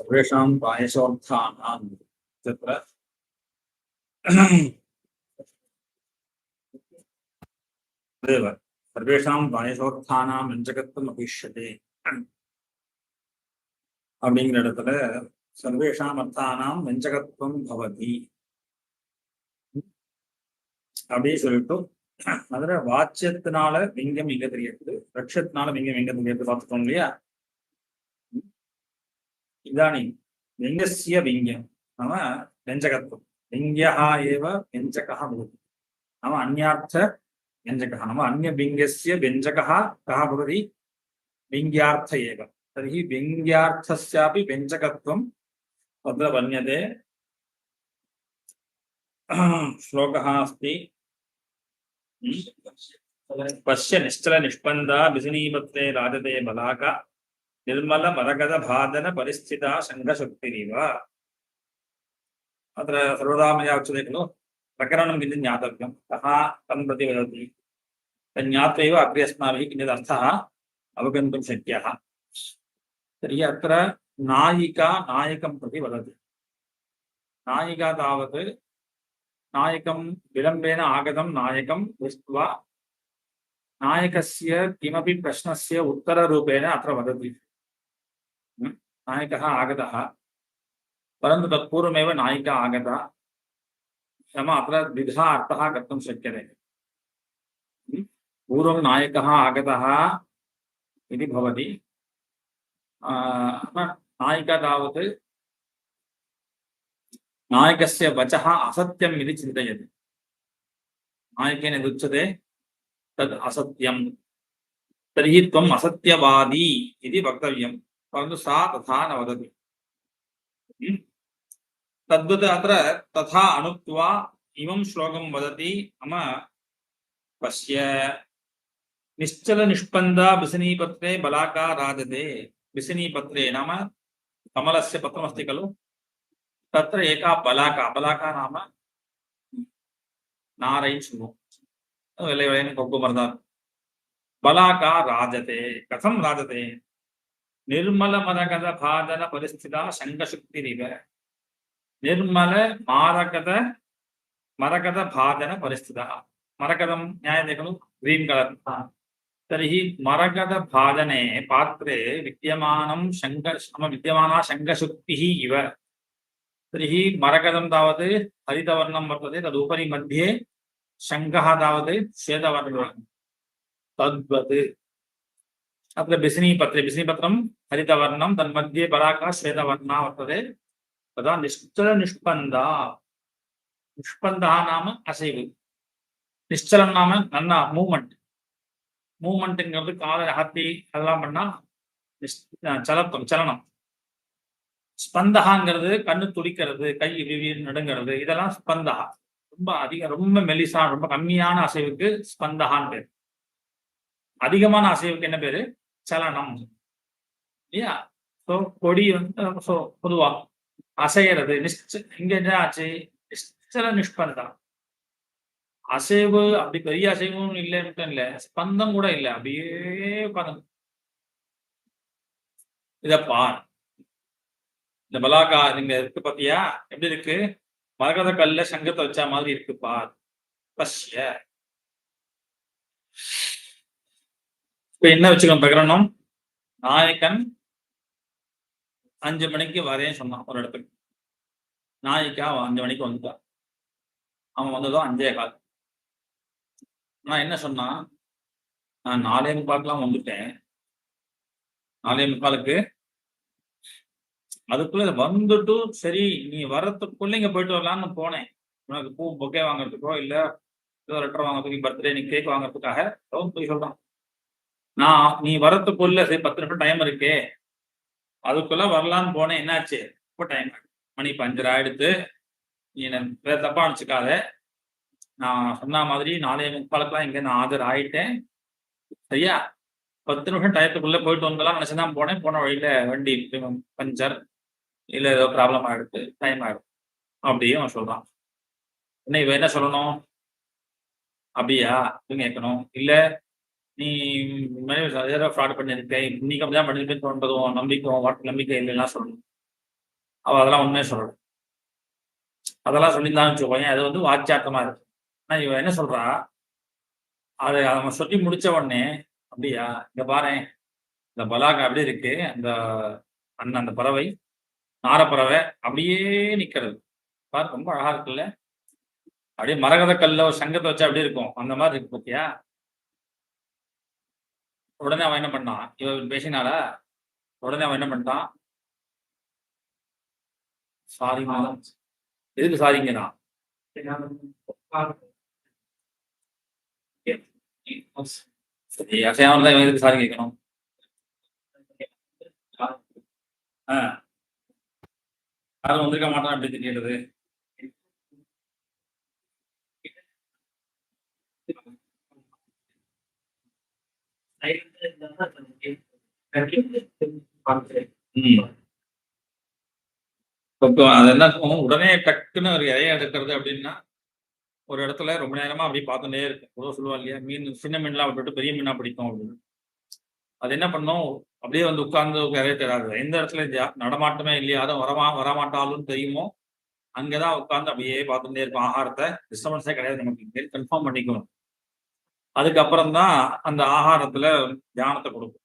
सर्वेषां पायसोत्थानां तत्र तदेव सर्वेषां पायसोत्थानां व्यञ्जकत्वम् अपेक्ष्यते அப்படிங்கிற இடத்துல சர்வேஷாம் அர்த்தானாம் வெஞ்சகத்துவம் பவதி அப்படின்னு சொல்லிட்டு அதுல வாச்சியத்தினால விங்கம் எங்க தெரியுது, லட்சத்தினால விங்கம் எங்க தெரியுது பார்த்துட்டோம் இல்லையா. இதானி விங்கசிய விங்கம் நாம व्यञ्जकत्वं विङ्ग्यः एव व्यञ्जकः भवति नाम अन्यार्थ व्यञ्जकः नाम अन्यविङ्ग्यस्य व्यञ्जकः कः भवति विङ्ग्यार्थ एव तर्हि व्यङ्ग्यार्थस्यापि व्यञ्जकत्वं तत्र वर्ण्यते। श्लोकः अस्ति पश्य निश्चल निष्पन्दा बिसिनीपत्रे राजते बलाका निर्मल मरगद भादन परिस्थिता संघशक्तिरिव। अत्र सर्वदा मया उच्यते खलु प्रकरणं किञ्चित् ज्ञातव्यं, कः तं प्रति वदति, तज्ज्ञात्वैव अग्रे अस्माभिः किञ्चित् अर्थः अवगन्तुं शक्यः। तर्हि अत्र नायिका नायकं प्रति वदति। नायिका तावत् नायकं विलम्बेन आगतं नायकं दृष्ट्वा नायकस्य किमपि प्रश्नस्य उत्तररूपेण अत्र वदति। नायकः आगतः परन्तु तत्पूर्वमेव नायिका आगता, नाम अत्र द्विधा अर्थः कर्तुं शक्यते। पूर्वं नायकः आगतः इति भवति, नायिका तावत् नायकस्य वचः असत्यम् इति चिन्तयति। नायकेन यदुच्यते तद् असत्यं, तर्हि त्वम् असत्यवादी इति वक्तव्यं, परन्तु सा तथा न वदति। तद्वत् अत्र तथा अनुक्त्वा इमं श्लोकं वदति, मम पश्य निश्चल निष्पन्दा बिसिनीपत्रे बलाका राजते। बिसिनीपत्रे नाम कमलस्य पत्रमस्ति खलु, तत्र एका बलाका, बलाका नाम नारयन् शृणु वेलवयन् कोग्गुमरदार। बलाका राजते, कथं राजते, निर्मल मरगद भादन परिस्थिता शङ्खशक्तिरिव। निर्मल मारकद मरकद भादन परिस्थिता, मरकदं ज्ञायते खलु, ग्रीन् कलर्। तर्हि मरकद भादने पात्रे विद्यमाना शङ्खशक्तिः इव। तर्हि मरकदं तावत् हरितवर्णं वर्तते, तदुपरि मध्ये शङ्खः तावत् श्वेतवर्णः, तद्वत् अत्र बिसिनीपत्रे, बिसिनीपत्रं हरितवर्णं, तन्मध्ये बलाका श्वेतवर्णा वर्तते। तदा निश्चल निष्पन्दा, निष्पन्दः नाम असैव, निश्चलं नाम नन्न मूव्मेंट, மூவ்மெண்ட்ங்கிறது காலை அகத்தி அதெல்லாம் பண்ணா சலத்தம் சலனம். ஸ்பந்தகாங்கிறது கண்ணு துடிக்கிறது, கை விவி நடுங்கிறது, இதெல்லாம் ஸ்பந்தகா. ரொம்ப அதிக ரொம்ப மெலிசா ரொம்ப கம்மியான அசைவுக்கு ஸ்பந்தகான்னு பேர். அதிகமான அசைவுக்கு என்ன பேரு, சலனம் இல்லையா. ஸோ கொடி வந்து பொதுவா அசைகிறது. இங்க என்ன ஆச்சு, நிശ്ചல நிஷ்பந்தா, அசைவு அப்படி பெரிய அசைவும் இல்லைன்னு இல்லை, ஸ்பந்தம் கூட இல்லை, அப்படியே உட்காந்து. இத பார், இந்த பலாக்கா நீங்க இருக்கு பாத்தியா, எப்படி இருக்கு, மரகத கல்ல சங்கத்தை வச்ச மாதிரி இருக்கு பார். பஷ்ய இப்ப என்ன வச்சுக்கணும் பிரகரணம், நாயக்கன் 5 மணிக்கு வரேன்னு சொன்னான் ஒரு இடத்துக்கு. நாயிக்கா 5 மணிக்கு வந்துட்டான். அவன் வந்ததும் 5:15. நான் என்ன சொன்னான், நான் 4:45 வந்துட்டேன், 4:45 அதுக்குள்ள வந்துட்டு சரி நீ வர்றதுக்குள்ள இங்க போயிட்டு வரலான்னு போனேன். உனக்கு பூ பொக்கே வாங்குறதுக்கோ இல்ல ஏதோ லெட்டர் வாங்குறதுக்கு, பர்த்டே நீ கேக் வாங்குறதுக்காக போய் சொல்றான். நான் நீ வர்றதுக்குள்ள சரி 10 நிமிஷம் டைம் இருக்கே, அதுக்குள்ள வரலான்னு போனேன். என்னாச்சு, இப்போ டைம் மணி 5:30 ஆயிடுத்து. நீ வேற தப்பா நினைச்சுக்காத, நான் சொன்ன மாதிரி 4:45 இங்க நான் ஆஜர் ஆயிட்டேன், சரியா. 10 நிமிஷம் டயத்துக்குள்ள போயிட்டு வந்தலாம் நினைச்சுதான் போனேன். போன வழியில வண்டி பஞ்சர் இல்ல ஏதோ ப்ராப்ளம் ஆயிடுது, டைம் ஆயிடும் அப்படியும் அவன் சொல்றான். என்ன இவ என்ன சொல்லணும், அப்படியா அப்படின்னு கேட்கணும். இல்ல நீ ஏதோ ஃப்ராட் பண்ணியிருக்க, இன்னைக்கு அப்படிதான் பண்ணிருப்பேன்னு தோன்றதும் நம்பிக்கை இல்லைன்னா சொல்லணும். அவ அதெல்லாம் ஒண்ணுமே சொல்லல. அதெல்லாம் சொல்லியிருந்தான்னு வச்சுக்கோங்க, அது வந்து வாட்சாட்டமா இருக்கு. ஆனா இவ என்ன சொல்றா, அதை அவன் சொல்லி முடிச்ச உடனே, அப்படியா இங்க பாரேன், இந்த பலாகா அப்படி இருக்கு, அந்த அண்ணன் அந்த பறவை, நாரப்பறவை அப்படியே நிக்கிறது. பாரு ரொம்ப அழகா இருக்குல்ல. அப்படியே மரகத கல்ல ஒரு சங்கத்தை வச்சா அப்படி இருக்கும். அந்த மாதிரி இருக்கு பாத்தியா? உடனே அவன் என்ன பண்ணான்? இவ பேசினாளா? உடனே அவன் என்ன பண்ணிட்டான்? சாரிம்மா. எதுக்கு சாரிங்கிறான்? சரி, அசையாம தான் இவன் எதுக்கு சாரி கேட்கணும்? யாரும் வந்திருக்க மாட்டான் அப்படி தெரியறது. இப்போ அது என்ன இருக்கும், உடனே டக்குன்னு ஒரு இலைய எடுக்கிறது அப்படின்னா, ஒரு இடத்துல ரொம்ப நேரமா அப்படி பார்த்துட்டே இருக்கும். பொதுவா சொல்லுவா இல்லையா, மீன் சின்ன மீன்லாம் விட்டுட்டு பெரிய மீனா பிடிக்கும் அப்படின்னு. அது என்ன பண்ணும், அப்படியே வந்து உட்கார்ந்து இலைய தேடாது. எந்த இடத்துல நடமாட்டமே இல்லையா, யாரும் வரமாட்டாலும் தெரியுமோ, அங்கதான் உட்கார்ந்து அப்படியே பார்த்துட்டே இருக்கும். ஆகாரத்தை டிஸ்டர்பன்ஸே கிடையாது, நமக்கு கன்ஃபார்ம் பண்ணிக்கணும். அதுக்கப்புறம் தான் அந்த ஆகாரத்துல தியானத்தை கொடுக்கும்.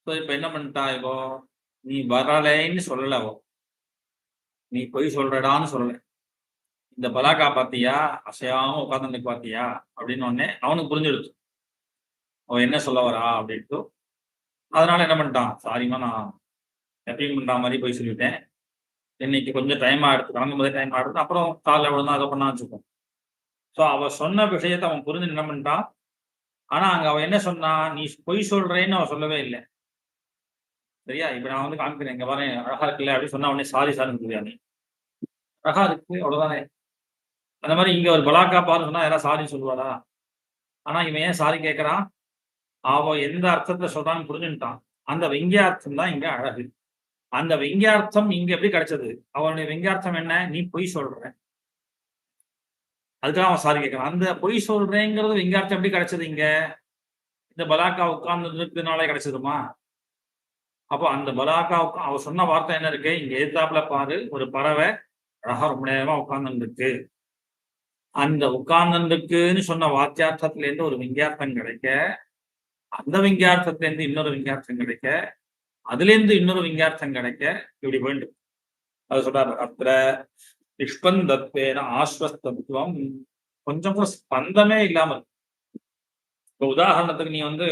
இப்ப என்ன பண்ணிட்டா இப்போ, நீ வரலைன்னு சொல்லல அவ, நீ பொய் சொல்றடான்னு சொல்லல. இந்த பலாக்கா பாத்தியா, அசையாம உட்கார்ந்து பாத்தியா அப்படின்னு உடனே அவனுக்கு புரிஞ்சிடுச்சு அவன் என்ன சொல்ல வரா அப்படின்ட்டு. அதனால என்ன பண்ணிட்டான், சாரிமா நான் எப்பயும் பண்ற மாதிரி போய் சொல்லிட்டேன், இன்னைக்கு கொஞ்சம் டைம் ஆயிடுச்சு, கிளம்பும் போதே டைம் ஆயிடுச்சு, அப்புறம் காலைல விழுந்தா அதை பண்ணா வச்சுக்கோம். ஸோ அவ சொன்ன விஷயத்தை அவன் புரிஞ்சு என்ன பண்ணிட்டான். ஆனா அங்க அவன் என்ன சொன்னா, நீ பொய் சொல்றேன்னு அவன் சொல்லவே இல்லை. சரியா? இப்ப நான் வந்து காமிக்கிறேன், இங்க பாரு அழகா இருக்குல்ல அப்படின்னு சொன்னா உடனே சாரி சார்னு சொல்லியா, நீ அழகா இருக்கு அவ்வளவுதானே. அந்த மாதிரி இங்க ஒரு பலாக்கா பாரு சொன்னா யாராவது சாரி சொல்லுவாரா? ஆனா இவன் ஏன் சாரி கேட்கறான், அவ எந்த அர்த்தத்துல சொல்றான்னு புரிஞ்சுட்டான். அந்த வெங்கியார்த்தம் தான் இங்க அழகு. அந்த வெங்கியார்த்தம் இங்க எப்படி கிடைச்சது, அவனுடைய வெங்கியார்த்தம் என்ன, நீ பொய் சொல்ற, அதுக்காக அவன் சாரி கேட்கறான். அந்த பொய் சொல்றேங்கிறது வெங்கியார்த்தம் எப்படி கிடைச்சது இங்க, இந்த பலாக்கா உட்கார்ந்து இருக்கிறதுனாலே கிடைச்சதுமா? அப்போ அந்த பலாக்கா அவ சொன்ன வார்த்தை என்ன இருக்கு, இங்க எதிர்த்தாப்புல பாரு ஒரு பறவை அழகா ரொம்ப நேரமா உட்கார்ந்து இருக்கு. அந்த உட்கார்ந்துருக்குன்னு சொன்ன வாத்தியார்த்தத்துல இருந்து ஒரு விஞ்ஞார்த்தம் கிடைக்க, அந்த விஞ்ஞார்த்தத்துல இருந்து இன்னொரு விஞ்ஞார்த்தம் கிடைக்க, அதுல இருந்து இன்னொரு விஞ்ஞார்த்தம் கிடைக்க, இப்படி வேண்டும். அது சொல்றாரு, அத்திர நிஷ்பந்தத்வேன ஆஸ்வஸ்தத்துவம், கொஞ்சம் கூட ஸ்பந்தமே இல்லாம இருக்கு. இப்ப உதாரணத்துக்கு நீ வந்து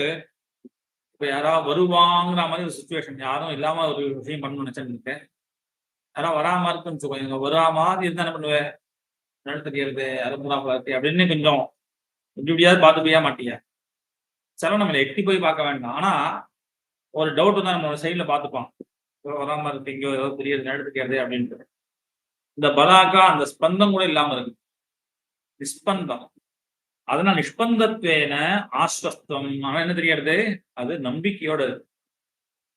இப்ப யாராவது வருவாங்கிற மாதிரி ஒரு சுச்சுவேஷன், யாரும் இல்லாம ஒரு விஷயம் பண்ணணும்னு நினைச்சுட்டு யாராவது வராம இருக்குன்னு வச்சுக்கோங்க, வரா மாதிரி இருந்தா என்ன பண்ணுவேன், நடத்த தெரியாது அறுபதாம் அப்படின்னு கொஞ்சம் இப்படியாவது பார்த்து போயா மாட்டியா. சில நம்மளை எட்டி போய் பார்க்க வேண்டாம், ஆனா ஒரு டவுட் தான் நம்மளோட சைட்ல பார்த்துப்பான், வராம இருக்கு இங்கோ ஏதோ தெரியாது நடத்த தெரியாது அப்படின்ட்டு. இந்த பலாக்கா அந்த ஸ்பந்தம் கூட இல்லாம இருக்கு, நிஷ்பந்தம். அதனால நிஷ்பந்தத்வேன ஆஸ்வஸ்தம், ஆனா என்ன தெரியாது, அது நம்பிக்கையோட இருக்கு.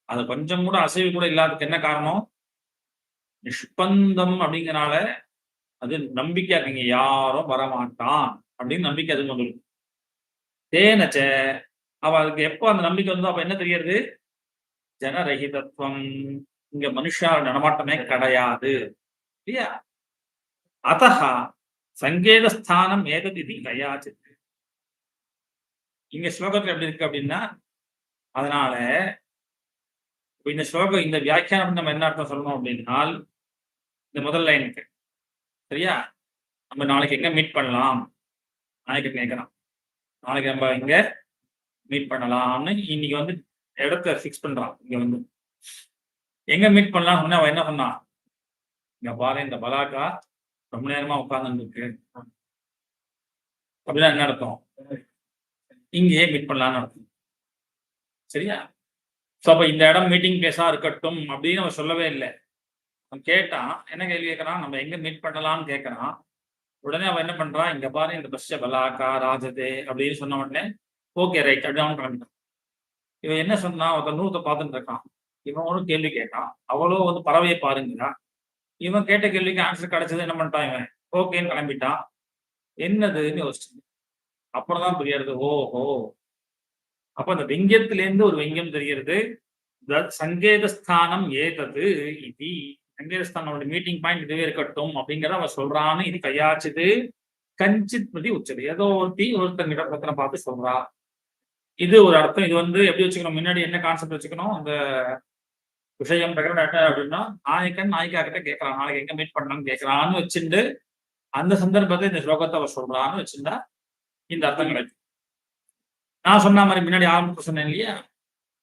அது கொஞ்சம் கூட அசைவு கூட இல்லாததுக்கு என்ன காரணம், நிஷ்பந்தம் அப்படிங்கறனால அது நம்பிக்கையா இருக்கீங்க, யாரும் வரமாட்டான் அப்படின்னு நம்பிக்கை அது கொண்டு இருக்கு. தேனச்ச, அவ அதுக்கு எப்போ அந்த நம்பிக்கை வந்தோ அப்ப என்ன தெரியாது, ஜனரகிதத்துவம், இங்க மனுஷால் நடமாட்டமே கிடையாது இல்லையா. அத்தஹா சங்கேதஸ்தானம் ஏதது இது கயாச்சித். இங்க ஸ்லோகத்துல எப்படி இருக்கு அப்படின்னா, அதனால இந்த ஸ்லோகம் இந்த வியாக்கியானம் நம்ம என்ன அர்த்தம் சொல்லணும் அப்படின்னால், இந்த முதல் லைனுக்கு சரியா, நம்ம நாளைக்கு எங்க மீட் பண்ணலாம், நாளைக்கு கேட்கலாம், நாளைக்கு நம்ம இங்க மீட் பண்ணலாம்னு இன்னைக்கு வந்து இடத்த ஃபிக்ஸ் பண்றான். இங்க வந்து எங்க மீட் பண்ணலாம் சொன்னா அவன் என்ன சொன்னான், இங்க பாரு இந்த பலாக்கா ரொம்ப நேரமா உட்கார்ந்து இருக்கு அப்படின்னா என்ன அர்த்தம், இங்கேயே மீட் பண்ணலாம்னு அர்த்தம். சரியா? ஸோ அப்ப இந்த இடம் மீட்டிங் பிளேஸா இருக்கட்டும் அப்படின்னு அவன் சொல்லவே இல்லை. அவன் கேட்டான், என்ன கேள்வி கேட்கறான், நம்ம எங்க மீட் பண்ணலாம்னு கேட்கறான். உடனே அவன் என்ன பண்றான், இங்க பாரு இந்த பஸ்ஸ பலாக்கா ராஜதே அப்படின்னு சொன்ன உடனே ஓகே ரைட் அப்படின்னு அவன் கிளம்பிட்டான். இவன் என்ன சொன்னான், ஒருத்தன் நூத்தை பார்த்துட்டு இருக்கான், இவன் ஒன்றும் கேள்வி கேட்டான், அவளோ வந்து பறவையை பாருங்கிறான். இவன் கேட்ட கேள்விக்கு ஆன்சர் கிடைச்சது, என்ன பண்ணிட்டான் இவன் ஓகேன்னு கிளம்பிட்டான். என்னதுன்னு யோசிச்சு அப்புறம் தான் புரியாது, ஓஹோ அப்ப அந்த வெங்கியத்திலேருந்து ஒரு வெங்கியம் தெரிகிறது, சங்கேதஸ்தானம் ஏதது இது. சங்கேதஸ்தானோட மீட்டிங் பாயிண்ட் இதுவே இருக்கட்டும் அப்படிங்கிறத அவன் சொல்றான்னு இது கையாச்சுது. கஞ்சித் பிரதி உச்சது, ஏதோ ஒருத்தங்கிட்ட பத்திரம் பார்த்து சொல்றா. இது ஒரு அர்த்தம். இது எப்படி வச்சுக்கணும், முன்னாடி என்ன கான்செப்ட் வச்சுக்கணும், அந்த விஷயம் அப்படின்னா நாயக்கன் நாயிகா கிட்ட கேட்கறான், நாளைக்கு எங்க மீட் பண்ணலாம்னு கேட்கறான்னு வச்சுட்டு அந்த சந்தர்ப்பத்தை இந்த ஸ்லோகத்தை அவர் சொல்றான்னு வச்சுட்டா இந்த அர்த்தம் கிடைக்கும். நான் சொன்ன மாதிரி முன்னாடி ஆரம்பிச்சு சொன்னேன் இல்லையா,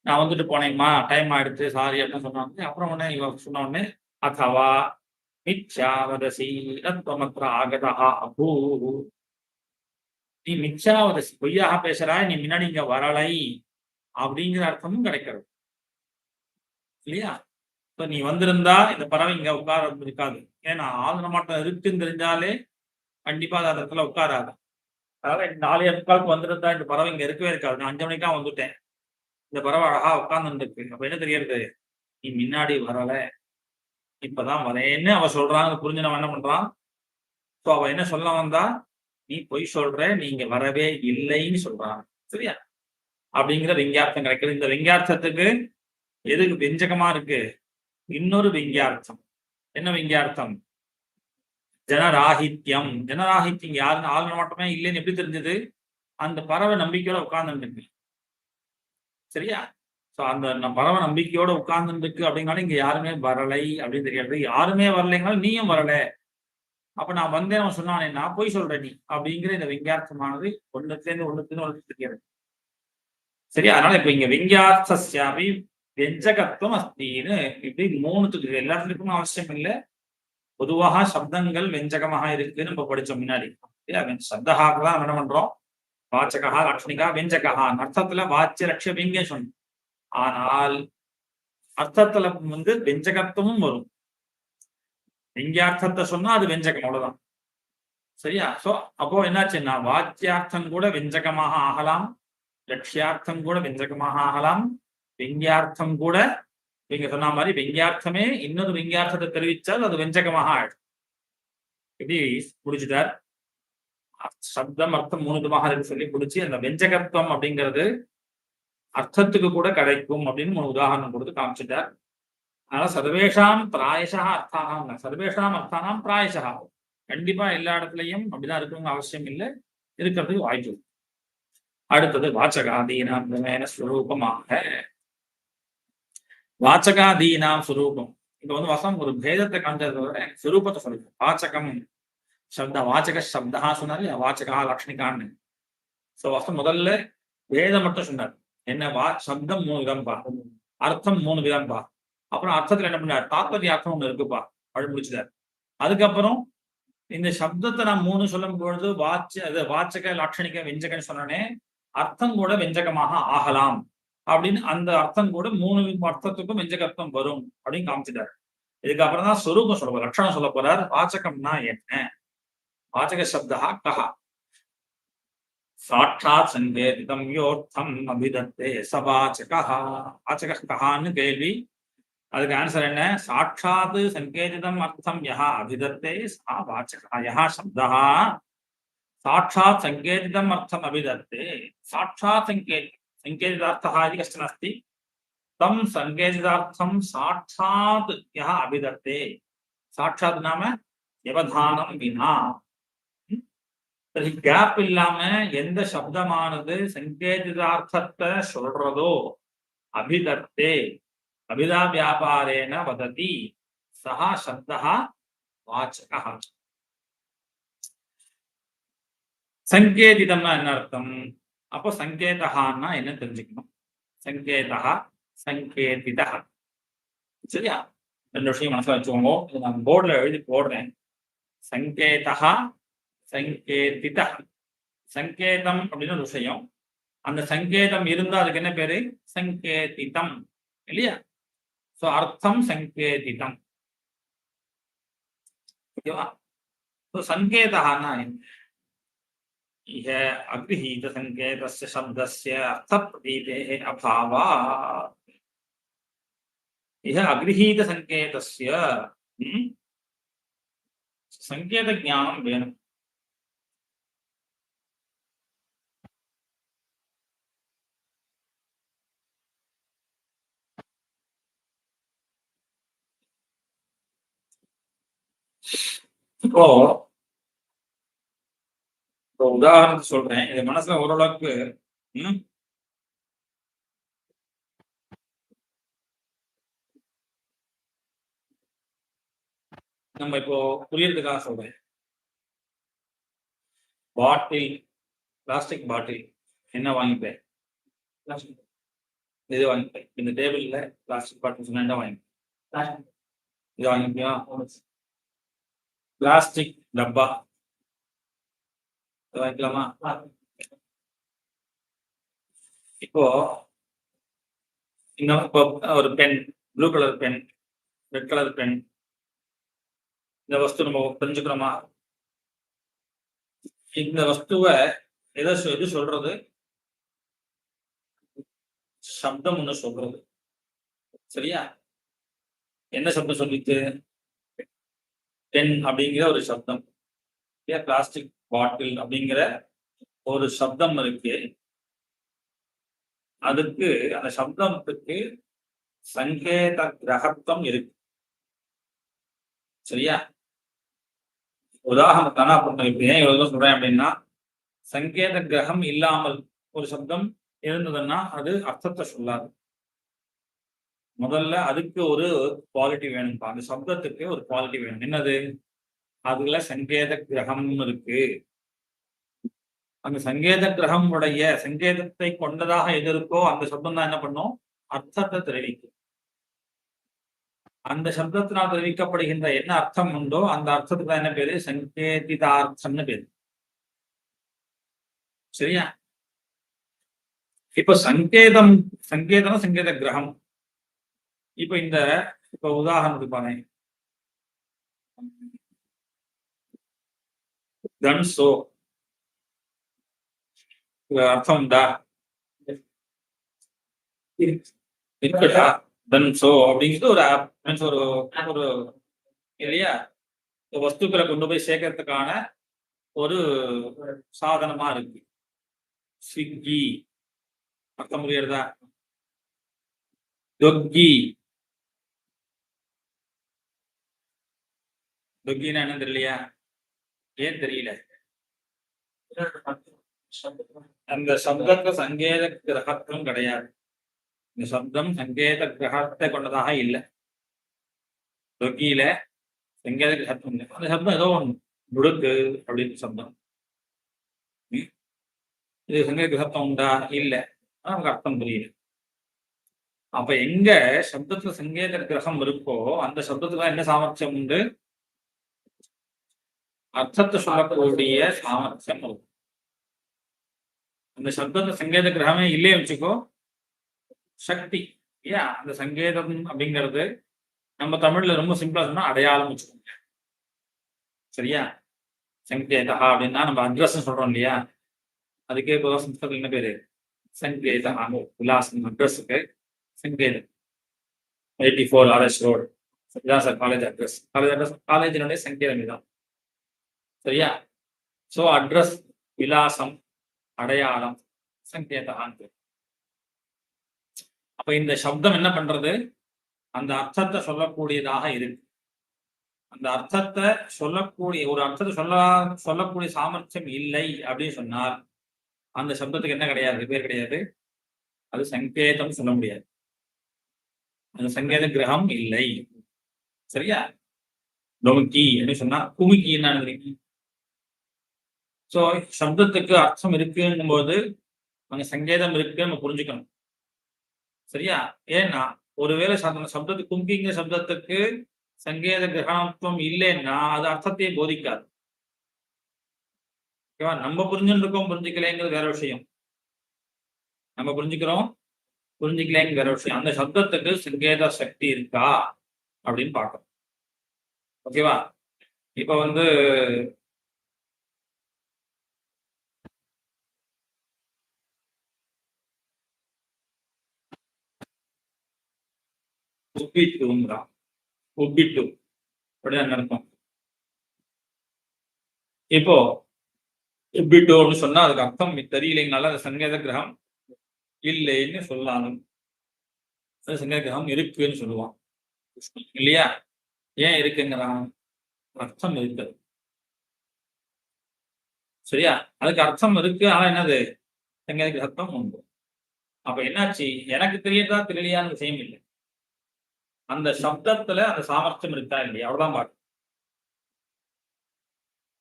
நான் வந்துட்டு போனேங்கம்மா, டைம் ஆயிடுச்சு, சாரி அப்படின்னு சொன்னாங்க. அப்புறம் உடனே இவ சொன்ன உடனே அத்தவா மிச்சாவதசி தத்வமத்ர ஆகதா அபூ, நீ மிச்சாவதசி பொய்யாக பேசுறாய், நீ முன்னாடி இங்க வரலை அப்படிங்கிற அர்த்தமும் கிடைக்கிறது இல்லையா. நீ வந்திருந்தா இந்த பறவை இங்க உட்கார இருக்காது. ஏன்னா ஆளுநர் மாட்டம் இருக்குன்னு தெரிஞ்சாலே கண்டிப்பா அந்த இடத்துல உட்காராது. அதாவது 4:45 வந்திருந்தா இந்த பறவை இங்க இருக்கவே இருக்காது. நான் 5 மணிக்கா வந்துட்டேன், இந்த பறவை அழகா உட்கார்ந்துருக்கு. அப்ப என்ன தெரியுது, நீ முன்னாடி வரல, இப்பதான் வரேன்னு அவ சொல்றாங்க. புரிஞ்சுனவன் என்ன பண்றான், ஸோ அவ என்ன சொல்ல வந்தா, நீ பொய் சொல்ற, நீங்க வரவே இல்லைன்னு சொல்றான். சரியா? அப்படிங்கிற விஞ்ஞார்த்தம் கிடைக்குது. இந்த விஞ்ஞார்த்தத்துக்கு எதுக்கு வெஞ்சகமா இருக்கு, இன்னொரு விஞ்ஞார்த்தம். என்ன விஞ்ஞார்த்தம், ஜனராகித்யம். ஜனராகித்யம் யாருன்னு ஆளுநர் மட்டுமே இல்லைன்னு எப்படி தெரிஞ்சது, அந்த பறவை நம்பிக்கையோட உட்கார்ந்துருக்கு. சரியா? ஸோ அந்த பறவை நம்பிக்கையோட உட்கார்ந்துருக்கு அப்படின்னாலும் இங்க யாருமே வரலை அப்படின்னு தெரியாது. யாருமே வரலைங்கனாலும் நீயும் வரல, அப்ப நான் வந்தேன் அவன் சொன்னானே, நான் போய் சொல்றேன் நீ அப்படிங்கிற இந்த விஞ்ஞார்த்தமானது ஒண்ணுக்கு தெரியாது. சரியா? அதனால இப்ப இங்க விஞ்ஞார்த்தஸ்யாபி வெஞ்சகத்துவம் அஸ்தின்னு இப்படி 3த்துக்கு எல்லாத்துக்கும் அவசியம் இல்லை. பொதுவாக சப்தங்கள் வெஞ்சகமாக இருக்குன்னு நம்ம படிச்சோம் முன்னாடி. சப்தகாக தான் என்ன பண்றோம், வாச்சகா லட்சணிகா வெஞ்சகா அர்த்தத்துல வாச்சிய லட்சிய விங்க சொன்னோம். ஆனால் அர்த்தத்துல வெஞ்சகத்துவமும் வரும். விஞ்ஞார்த்தத்தை சொன்னா அது வெஞ்சகம், அவ்வளவுதான். சரியா? சோ அப்போ என்னாச்சுன்னா வாச்சியார்த்தம் கூட வெஞ்சகமாக ஆகலாம், லட்சியார்த்தம் கூட வெஞ்சகமாக ஆகலாம், விஞ்ஞார்த்தம் கூட நீங்க சொன்ன மாதிரி விஞ்ஞார்த்தமே இன்னொரு விஞ்ஞார்த்தத்தை தெரிவித்தால் அது வெஞ்சகமாக ஆயிடும். எப்படி முடிச்சுட்டார், சப்தம் அர்த்தம் 3 விதமாக இருக்கு சொல்லி முடிச்சு அந்த வெஞ்சகத்துவம் அப்படிங்கிறது அர்த்தத்துக்கு கூட கிடைக்கும் அப்படின்னு 3 உதாரணம் கொடுத்து காமிச்சிட்டார். அதனால சர்வேஷாம் பிராயசா அர்த்தானாம், சர்வேஷாம் அர்த்தானாம் பிராயசா, கண்டிப்பா எல்லா இடத்துலையும் அப்படிதான் இருக்கணும்னு அவசியம் இல்லை, இருக்கிறதுக்கு வாய்ப்பு. அடுத்தது வாச்சகாதீனாம் ஸ்வரூபமாக, வாச்சகாதீனாம் சுரூபம். இப்ப வசம் ஒரு பேதத்தை காண்றத சுரூபத்தை சொல்லுது. வாச்சகம் சப்த வாச்சக சப்தா சொன்னாரு, வாச்சகா லக்ஷ்மிகான்னு. சோ வசம் முதல்ல வேதம் மட்டும் சொன்னார். என்ன சப்தம் 3 விதம்பா, அர்த்தம் 3 விதம்பா. அப்புறம் அர்த்தத்துல என்ன பண்ணார், தாத்பரிய அர்த்தம் ஒண்ணு இருக்குப்பா, அப்படி முடிச்சுட்டார். அதுக்கப்புறம் இந்த சப்தத்தை நான் 3 சொல்லும் பொழுது வாச்சக லட்சணிக வெஞ்சகன்னு சொன்னோன்னே அர்த்தம் கூட வெஞ்சகமாக ஆகலாம் அப்படின்னு அந்த அர்த்தம் கூட 3 அர்த்தத்துக்கும் வெஞ்சகத்துவம் வரும் அப்படின்னு காமிச்சிட்டார். இதுக்கப்புறம் தான் சொரூபம் சொல்ல போறார், லட்சணம் சொல்ல போறார். வாச்சகம்னா என்ன, வாச்சக சப்தா கஹ, சாட்சாத் சங்கேதிதம் யோர்த்தம் அபிதத்தே சவாச்சகஹ. வாச்சக கஹான்னு கேள்வி, அதுக்கு ஆன்சர் என்ன, சாட்சாத் சங்கேதிதம் அர்த்தம் யஹ அபிதத்தே சா வாச்சகஹ. யஹ சப்தா சாட்சாத் சங்கேதிதம் அர்த்தம் அபிதத்தே, சாட்சாத் சங்கேதிதார்த்தः इति कश्चन अस्ति, तं सङ्केतितार्थं साक्षात् यः अभिधत्ते, साक्षात् नाम व्यवधानं विना. கேப் இல்லாம எந்த சப்தமானது சங்கேதிதார்த்தத்தை சொல்றதோ அபிதத்தே அபிதா வியாபாரேன வததி சஹா சப்தா வாச்சகः. சங்கேதிதம்னா என்ன அர்த்தம், அப்போ சங்கேதஹான்னா என்ன தெரிஞ்சுக்கணும், சங்கேதா சங்கேதிதா. சரியா? 2 விஷயம் மனசுல வச்சுக்கோங்க, நான் போர்டுல எழுதி போடுறேன். சங்கேதா சங்கேதிதா. சங்கேதம் அப்படின்னு ஒரு விஷயம், அந்த சங்கேதம் இருந்தா அதுக்கு என்ன பேரு, சங்கேதிதம் இல்லையா? சோ அர்த்தம் சங்கேதிதம். ஓகேவா? சங்கேதஹான்னா यह अगृहीत संकेतस्य शब्दस्य अर्थप्रतीतेः अभावात्, यह अगृहीत संकेतस्य संकेत ज्ञानं वेणुं. இப்போ உதாரணத்துக்கு சொல்றேன். இது மனசுல ஓரளவுக்கு நம்ம இப்போ புரியறதுக்காக சொல்றேன். பாட்டில், பிளாஸ்டிக் பாட்டில் என்ன வாங்கிப்பேன்? இது வாங்கிப்பேன். இந்த டேபிள்ல பிளாஸ்டிக் பாட்டில் சொன்னா என்ன வாங்கிப்பேன்? இது வாங்கிப்பியா? பிளாஸ்டிக் டப்பா இது வாங்கிக்கலாமா? இப்போ இப்போ ஒரு pen, blue colour pen, red colour pen, இந்த வஸ்து நம்ம தெரிஞ்சுக்கிறோமா? இந்த வஸ்துவை எது சொல்றது? சப்தம் ஒண்ணு சொல்றது. சரியா? என்ன சப்தம் சொல்லிட்டு? பென் அப்படிங்கிற ஒரு சப்தம், பிளாஸ்டிக் பாட்டில் அப்படிங்கிற ஒரு சப்தம் இருக்கு. அதுக்கு அந்த சப்தத்துக்கு சங்கேத கிரகத்துவம் இருக்கு. சரியா? உதாரணத்துக்கு ஏன் இவ்வளவு சொல்றேன் அப்படின்னா, சங்கேத கிரகம் இல்லாமல் ஒரு சப்தம் இருந்ததுன்னா அது அர்த்தத்தை சொல்லாது. முதல்ல அதுக்கு ஒரு குவாலிட்டி வேணும். அந்த சப்தத்துக்கு ஒரு குவாலிட்டி வேணும். என்னது? அதுல சங்கேத கிரகம் இருக்கு. அந்த சங்கேத கிரகம் உடைய சங்கேதத்தை கொண்டதாக எது இருக்கோ அந்த சப்தம் தான் என்ன பண்ணும்? அர்த்தத்தை தெரிவிக்கும். அந்த சப்தத்தினால் தெரிவிக்கப்படுகின்ற என்ன அர்த்தம் உண்டோ அந்த அர்த்தத்துக்கு தான் என்ன பேரு? சங்கேதிதார்த்தம்னு பேரு. சரியா? இப்ப சங்கேதம் சங்கேத கிரகம். இப்ப உதாரணத்துக்கு பாருங்க, தன்சோ அர்த்தம் உண்டா? இருக்கட்டா? தன்சோ அப்படிங்கிறது ஒரு ஒரு இல்லையா, வஸ்துக்களை கொண்டு போய் சேர்க்கறதுக்கான ஒரு சாதனமா இருக்கு. ஸ்விக்கி அர்த்தம் புரியுறதா? தொக்கி தொக்கின்னா என்ன தெரியலையா? ஏன் தெரியல? அந்த சப்தத்துக்கு சங்கேத கிரகத்துவம் கிடையாது. இந்த சப்தம் சங்கேத கிரகத்தை கொண்டதாக இல்லை. தொக்கியில சங்கேத கிரகத்துவம் இல்லை. அந்த சப்தம் ஏதோ ஒன்று முடுக்கு அப்படின்னு சப்தம். இது சங்கேத கிரகத்துவம் உண்டா? இல்லை. நமக்கு அர்த்தம் புரியல. அப்ப எங்க சப்தத்துல சங்கேத கிரகம் இருக்கோ அந்த சப்தத்துக்கு என்ன சாமர்த்தியம் உண்டு? அர்த்தத்தை சொல்லக்கூடிய சாமர்த்தியம் இருக்கும். அந்த சப்தத்துல சங்கேத கிரகமே இல்லையே வச்சுக்கோ, சக்தி. ஏன் அந்த சங்கேதம் அப்படிங்கிறது நம்ம தமிழ்ல ரொம்ப சிம்பிளா சொன்னா அடையாளம் வச்சுக்கோங்க. சரியா? சங்கேதா அப்படின்னா நம்ம அட்ரஸ் சொல்றோம் இல்லையா, அதுக்கே இப்போ சம்ஸ்கிருதத்துல என்ன பேரு? சங்கேதா. விலாசம் அட்ரஸுக்கு சங்கேதம். 84 RS ரோடு, இதான் சார் காலேஜ் அட்ரஸ். காலேஜினுடைய சங்கேதம் இதான். சரியா? சோ அட்ரஸ், விலாசம், அடையாளம், சங்கேதான். அப்ப இந்த சப்தம் என்ன பண்றது? அந்த அர்த்தத்தை சொல்லக்கூடியதாக இருக்கு. அந்த அர்த்தத்தை சொல்லக்கூடிய ஒரு அர்த்தத்தை சொல்லக்கூடிய சாமர்த்தியம் இல்லை அப்படின்னு சொன்னால் அந்த சப்தத்துக்கு என்ன கிடையாது? பேர் கிடையாது. அது சங்கேதம் சொல்ல முடியாது. அந்த சங்கேத கிரகம் இல்லை. சரியா? டொமிக்கி அப்படின்னு சொன்னா குமிக்கி என்ன? சோ சப்தத்துக்கு அர்த்தம் இருக்குங்கும் போது அங்க சங்கேதம் இருக்கு நம்ம புரிஞ்சுக்கணும். சரியா? ஏன்னா ஒருவேளை சப்தத்துக்கு கும்பிங்கிற சப்தத்துக்கு சங்கேத கிரகணத்துவம் இல்லைன்னா அது அர்த்தத்தையே போதிக்காது. ஓகேவா? நம்ம புரிஞ்சுருக்கோம் புரிஞ்சுக்கலைங்கிறது வேற விஷயம். நம்ம புரிஞ்சுக்கலைங்க வேற விஷயம். அந்த சப்தத்துக்கு சங்கேத சக்தி இருக்கா அப்படின்னு பார்க்கணும். ஓகேவா? இப்ப உப்பிட்டுங்கிறான். உப்பிட்டு அப்படிதான் நடக்கும். இப்போ உப்பிட்டோன்னு சொன்னா அதுக்கு அர்த்தம் தெரியலைங்கனால அந்த சங்கேத கிரகம் இல்லைன்னு சொல்லலாம். சங்கேத கிரகம் இருக்குன்னு சொல்லுவான் இல்லையா? ஏன் இருக்குங்கிறான்? அர்த்தம் இருக்கு. சரியா? அதுக்கு அர்த்தம் இருக்கு. ஆனா என்னது? சங்கேத அர்த்தம் உண்டு. அப்ப என்னாச்சு? எனக்கு தெரியறதா தெரியலையான்னு விஷயம் இல்லை. அந்த சப்தத்துல அந்த சாமர்த்தியம் இருக்கா இல்லையா? அவ்வளவுதான் பாக்கு.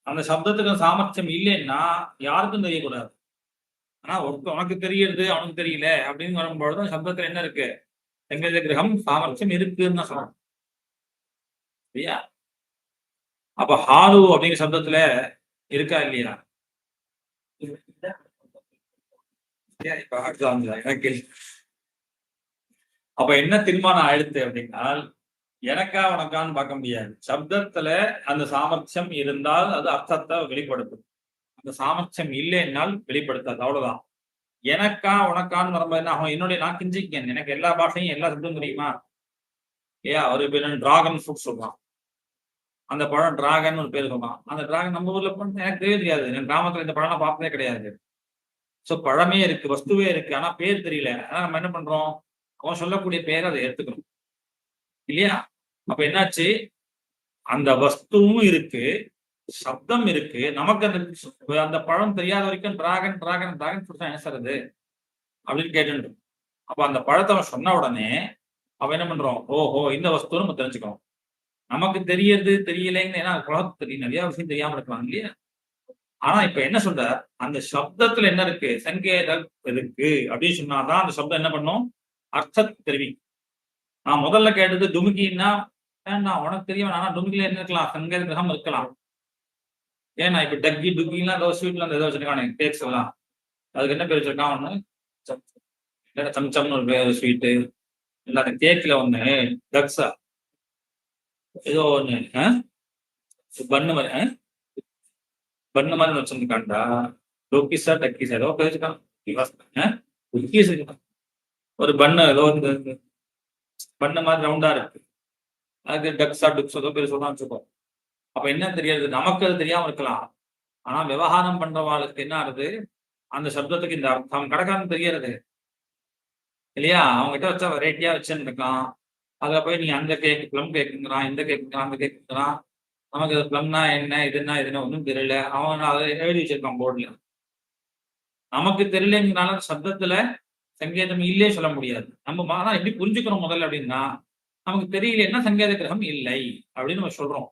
அந்த சப்தத்துக்கு சாமர்த்தியம் இல்லைன்னா யாருக்கும் தெரியக்கூடாது. ஆனா உனக்கு தெரியறது அவனுக்கு தெரியல அப்படின்னு வரும்பொழுது சப்தத்துல என்ன இருக்கு? சங்கேத கிரகம் சாமர்த்தியம் இருக்குன்னு தான் சொல்லணும். சரியா? அப்ப ஹாரு அப்படிங்கிற சப்தத்துல இருக்கா இல்லையா? எனக்கு அப்ப என்ன தீர்மானம் ஆயிடுத்து அப்படின்னா, எனக்கா உனக்கான்னு பார்க்க முடியாது. சப்தத்துல அந்த சாமர்த்தியம் இருந்தால் அது அர்த்தத்தை வெளிப்படுத்தும். அந்த சாமர்த்தியம் இல்லைன்னால் வெளிப்படுத்தாது. அவ்வளவுதான். எனக்கா உனக்கான்னு வரும்போது என்ன ஆகும்? என்னுடைய நான் கிஞ்சிக்கேன். எனக்கு எல்லா பாஷையும் எல்லா சப்தம் தெரியுமா? ஒரு டிராகன் ஃப்ரூட் சொல்றான். அந்த பழம் டிராகன் ஒரு பேர் சொல்றான். அந்த டிராகன் நம்ம ஊர்ல எனக்கு தெரியாது. என் கிராமத்துல இந்த பழம் நான் பார்த்ததே கிடையாது. சோ பழமே இருக்கு, வஸ்துவே இருக்கு. ஆனா பேர் தெரியல. ஆனா நம்ம என்ன பண்றோம்? அவன் சொல்லக்கூடிய பேரை அதை எடுத்துக்கணும். இல்லையா? அப்ப என்னாச்சு? அந்த வஸ்துவும் இருக்கு, சப்தம் இருக்கு. நமக்கு அந்த பழம் தெரியாத வரைக்கும் டிராகன் டிராகன் டிராகன் ஃப்ரூட் என்ன சார் அது அப்படின்னு கேட்டு. அப்ப அந்த பழத்தை அவன் சொன்ன உடனே அவன் என்ன பண்றோம்? ஓஹோ இந்த வஸ்து நம்ம தெரிஞ்சுக்கணும். நமக்கு தெரியறது தெரியலைன்னு ஏன்னா குழந்தை தெரியும். நிறைய விஷயம் தெரியாம இருக்கலாம் இல்லையா? ஆனா இப்ப என்ன சொல்ற? அந்த சப்தத்துல என்ன இருக்கு? சங்கேதம் இருக்கு அப்படின்னு சொன்னாதான் அந்த சப்தம் என்ன பண்ணும்? அர்த்தத்தை தெரிவிக்கும். நான் முதல்ல கேட்டது டுமுக்கின்னா வேண்டாம் உனக்கு தெரியும். ஆனா டுமுக்கில என்ன இருக்கலாம்? சங்கேத கிரகம் இருக்கலாம். ஏன்னா இப்ப டக்கி டுக்கிலாம் ஏதோ ஸ்வீட்ல ஏதோ வச்சிருக்கானே கேக்ஸ் எல்லாம். அதுக்கு என்ன பேர் வச்சிருக்கான் ஒண்ணு? சம்சம்னு ஒரு பேர் ஸ்வீட்டு. இல்ல அந்த கேக்ல ஒண்ணு டக்ஸா ஏதோ ஒண்ணு பண்ணு மாதிரி பண்ணு மாதிரி வச்சிருக்கான்டா. டோக்கிஸா டக்கிஸா ஏதோ பேர் வச்சிருக்கான். குக்கீஸ் ஒரு பண்ணு ஏதோ பண்ண மாதிரி ரவுண்டா இருக்கு. அதுக்கு டக்ஸா டுக்ஸ் ஏதோ பேர் சொல்றான்னு வச்சுக்கோ. அப்ப என்ன தெரியாது? நமக்கு அது தெரியாம இருக்கலாம். ஆனா விவகாரம் பண்றவாளுக்கு என்ன ஆகுது? அந்த சப்தத்துக்கு இந்த அர்த்தம் கடைக்காரன் தெரியறது இல்லையா? அவங்ககிட்ட வச்சா வெரைட்டியா வச்சுருக்கான். அதுல போய் நீ அந்த கேக் பிளம் கேக்குங்கிறான், இந்த கேக்குங்கிறான், அந்த கேக்குங்கிறான். நமக்கு பிளம்னா என்ன, இதுன்னா இதுன்னு ஒன்றும் தெரியல. அவன் அதை எழுதி வச்சிருக்கான் போர்டுல. நமக்கு தெரியலங்கிறனால சப்தத்துல சங்கேதம் இல்லையே சொல்ல முடியாது. நம்ம ஆனா எப்படி புரிஞ்சுக்கிறோம் முதல்ல அப்படின்னா, நமக்கு தெரியலன்னா சங்கேத கிரகம் இல்லை அப்படின்னு நம்ம சொல்றோம்.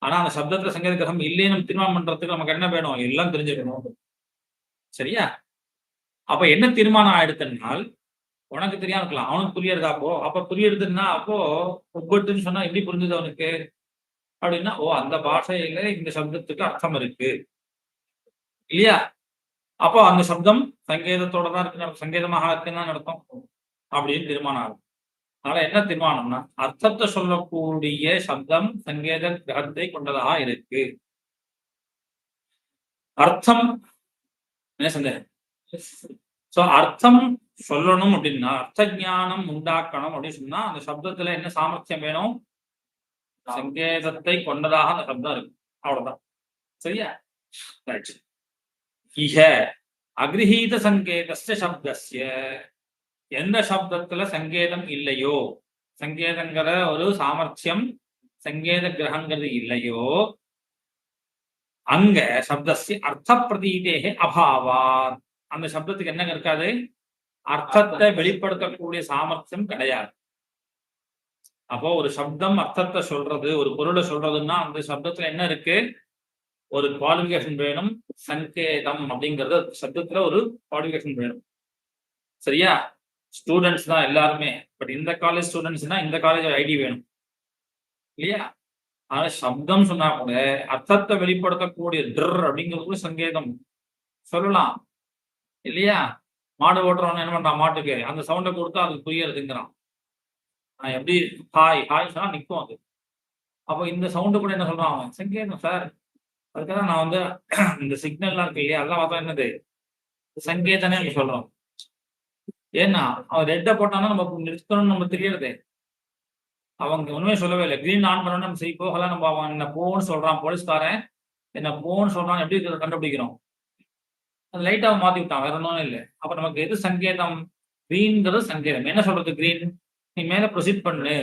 ஆனா அந்த சப்தத்துல சங்கேத கிரகம் இல்லைன்னு நம்ம தீர்மானம் பண்றதுக்கு நமக்கு என்ன வேணும்? எல்லாம் தெரிஞ்சுக்கணும். சரியா? அப்ப என்ன தீர்மானம் ஆயிடுத்துனால் உனக்கு தெரியாம இருக்கலாம். அவனுக்கு புரியறதா அப்போ? அப்ப புரியறதுன்னா அப்போ ஒவ்வொட்டுன்னு சொன்னா எப்படி புரிஞ்சுது அவனுக்கு? அப்படின்னா அந்த பாஷையில இந்த சப்தத்துக்கு அர்த்தம் இருக்கு இல்லையா? அப்போ அந்த சப்தம் சங்கேதத்தோட தான் இருக்கு, சங்கேதமாக இருக்குன்னு நடத்தும் அப்படின்னு தீர்மானம் ஆகும். அதனால என்ன தீர்மானம்னா அர்த்தத்தை சொல்லக்கூடிய சப்தம் சங்கேத கிரகத்தை கொண்டதாக இருக்கு. அர்த்தம் என்ன சந்தேகம்? சோ அர்த்தம் சொல்லணும் அப்படின்னா அர்த்த ஞானம் உண்டாக்கணும் அப்படின்னு சொன்னா அந்த சப்தத்துல என்ன சாமர்த்தியம் வேணும்? சங்கேதத்தை கொண்டதாக அந்த சப்தம் இருக்கு. அவ்வளவுதான். சரியா? இஹ அகிரஹீத சங்கேதஸ்ய சப்தஸ்ய எந்த சப்தத்துல சங்கேதம் இல்லையோ, சங்கேதங்கிற ஒரு சாமர்த்தியம் சங்கேத கிரகங்கிறது இல்லையோ, அங்க சப்தஸ்ய அர்த்த பிரதீதேகே அபாவாத் அந்த சப்தத்துக்கு என்னங்க இருக்காது? அர்த்தத்தை வெளிப்படுத்தக்கூடிய சாமர்த்தியம் கிடையாது. அப்போ ஒரு சப்தம் அர்த்தத்தை சொல்றது, ஒரு பொருளை சொல்றதுன்னா அந்த சப்தத்துல என்ன இருக்கு? ஒரு குவாலிபிகேஷன் வேணும். சங்கேதம் அப்படிங்கறது சப்தத்துல ஒரு குவாலிபிகேஷன் வேணும். சரியா? ஸ்டூடெண்ட்ஸ் தான் எல்லாருமே. பட் இந்த காலேஜ் ஸ்டூடெண்ட்ஸ்னா இந்த காலேஜ் ஐடி வேணும் இல்லையா? ஆனா சப்தம் சொன்னா கூட அர்த்தத்தை வெளிப்படுத்தக்கூடிய டிர் அப்படிங்கிறது சங்கேதம் சொல்லலாம் இல்லையா? மாடு ஓட்டுறவன் என்ன பண்றான்? மாட்டுக்கு அந்த சவுண்டை கொடுத்தா அதுக்கு புரியறதுங்கிறான். எப்படி ஹாய் ஹாய் சொன்னா நிற்கும் அது. அப்போ இந்த சவுண்டு கூட என்ன சொல்றான் அவன்? சங்கேதம் சார். அதுக்காக நான் வந்து இந்த சிக்னல்லாம் இருக்கு இல்லையா? அதெல்லாம் பார்த்தா என்னது? சங்கேதனே சொல்றோம். ஏன்னா அவன் ரெட்டை போட்டானா நம்ம நிறுத்தணும்னு நம்ம தெரியறது. அவங்க ஒண்ணுமே சொல்லவே இல்லை. கிரீன் ஆன் பண்ணணும் நம்ம சரி போகலாம். நம்ம அவன் என்ன போன்னு சொல்றான் போலீஸ்காரன். என்ன போன்னு சொல்றான் எப்படி கண்டுபிடிக்கிறோம்? அது லைட்டா மாத்தி விட்டான். வேற ஒன்றும் இல்லை. அப்ப நமக்கு எது சங்கேதம்? கிரீன்ங்கிறது சங்கேதம். என்ன சொல்றது கிரீன்? நீ மேல ப்ரொசீட் பண்ணு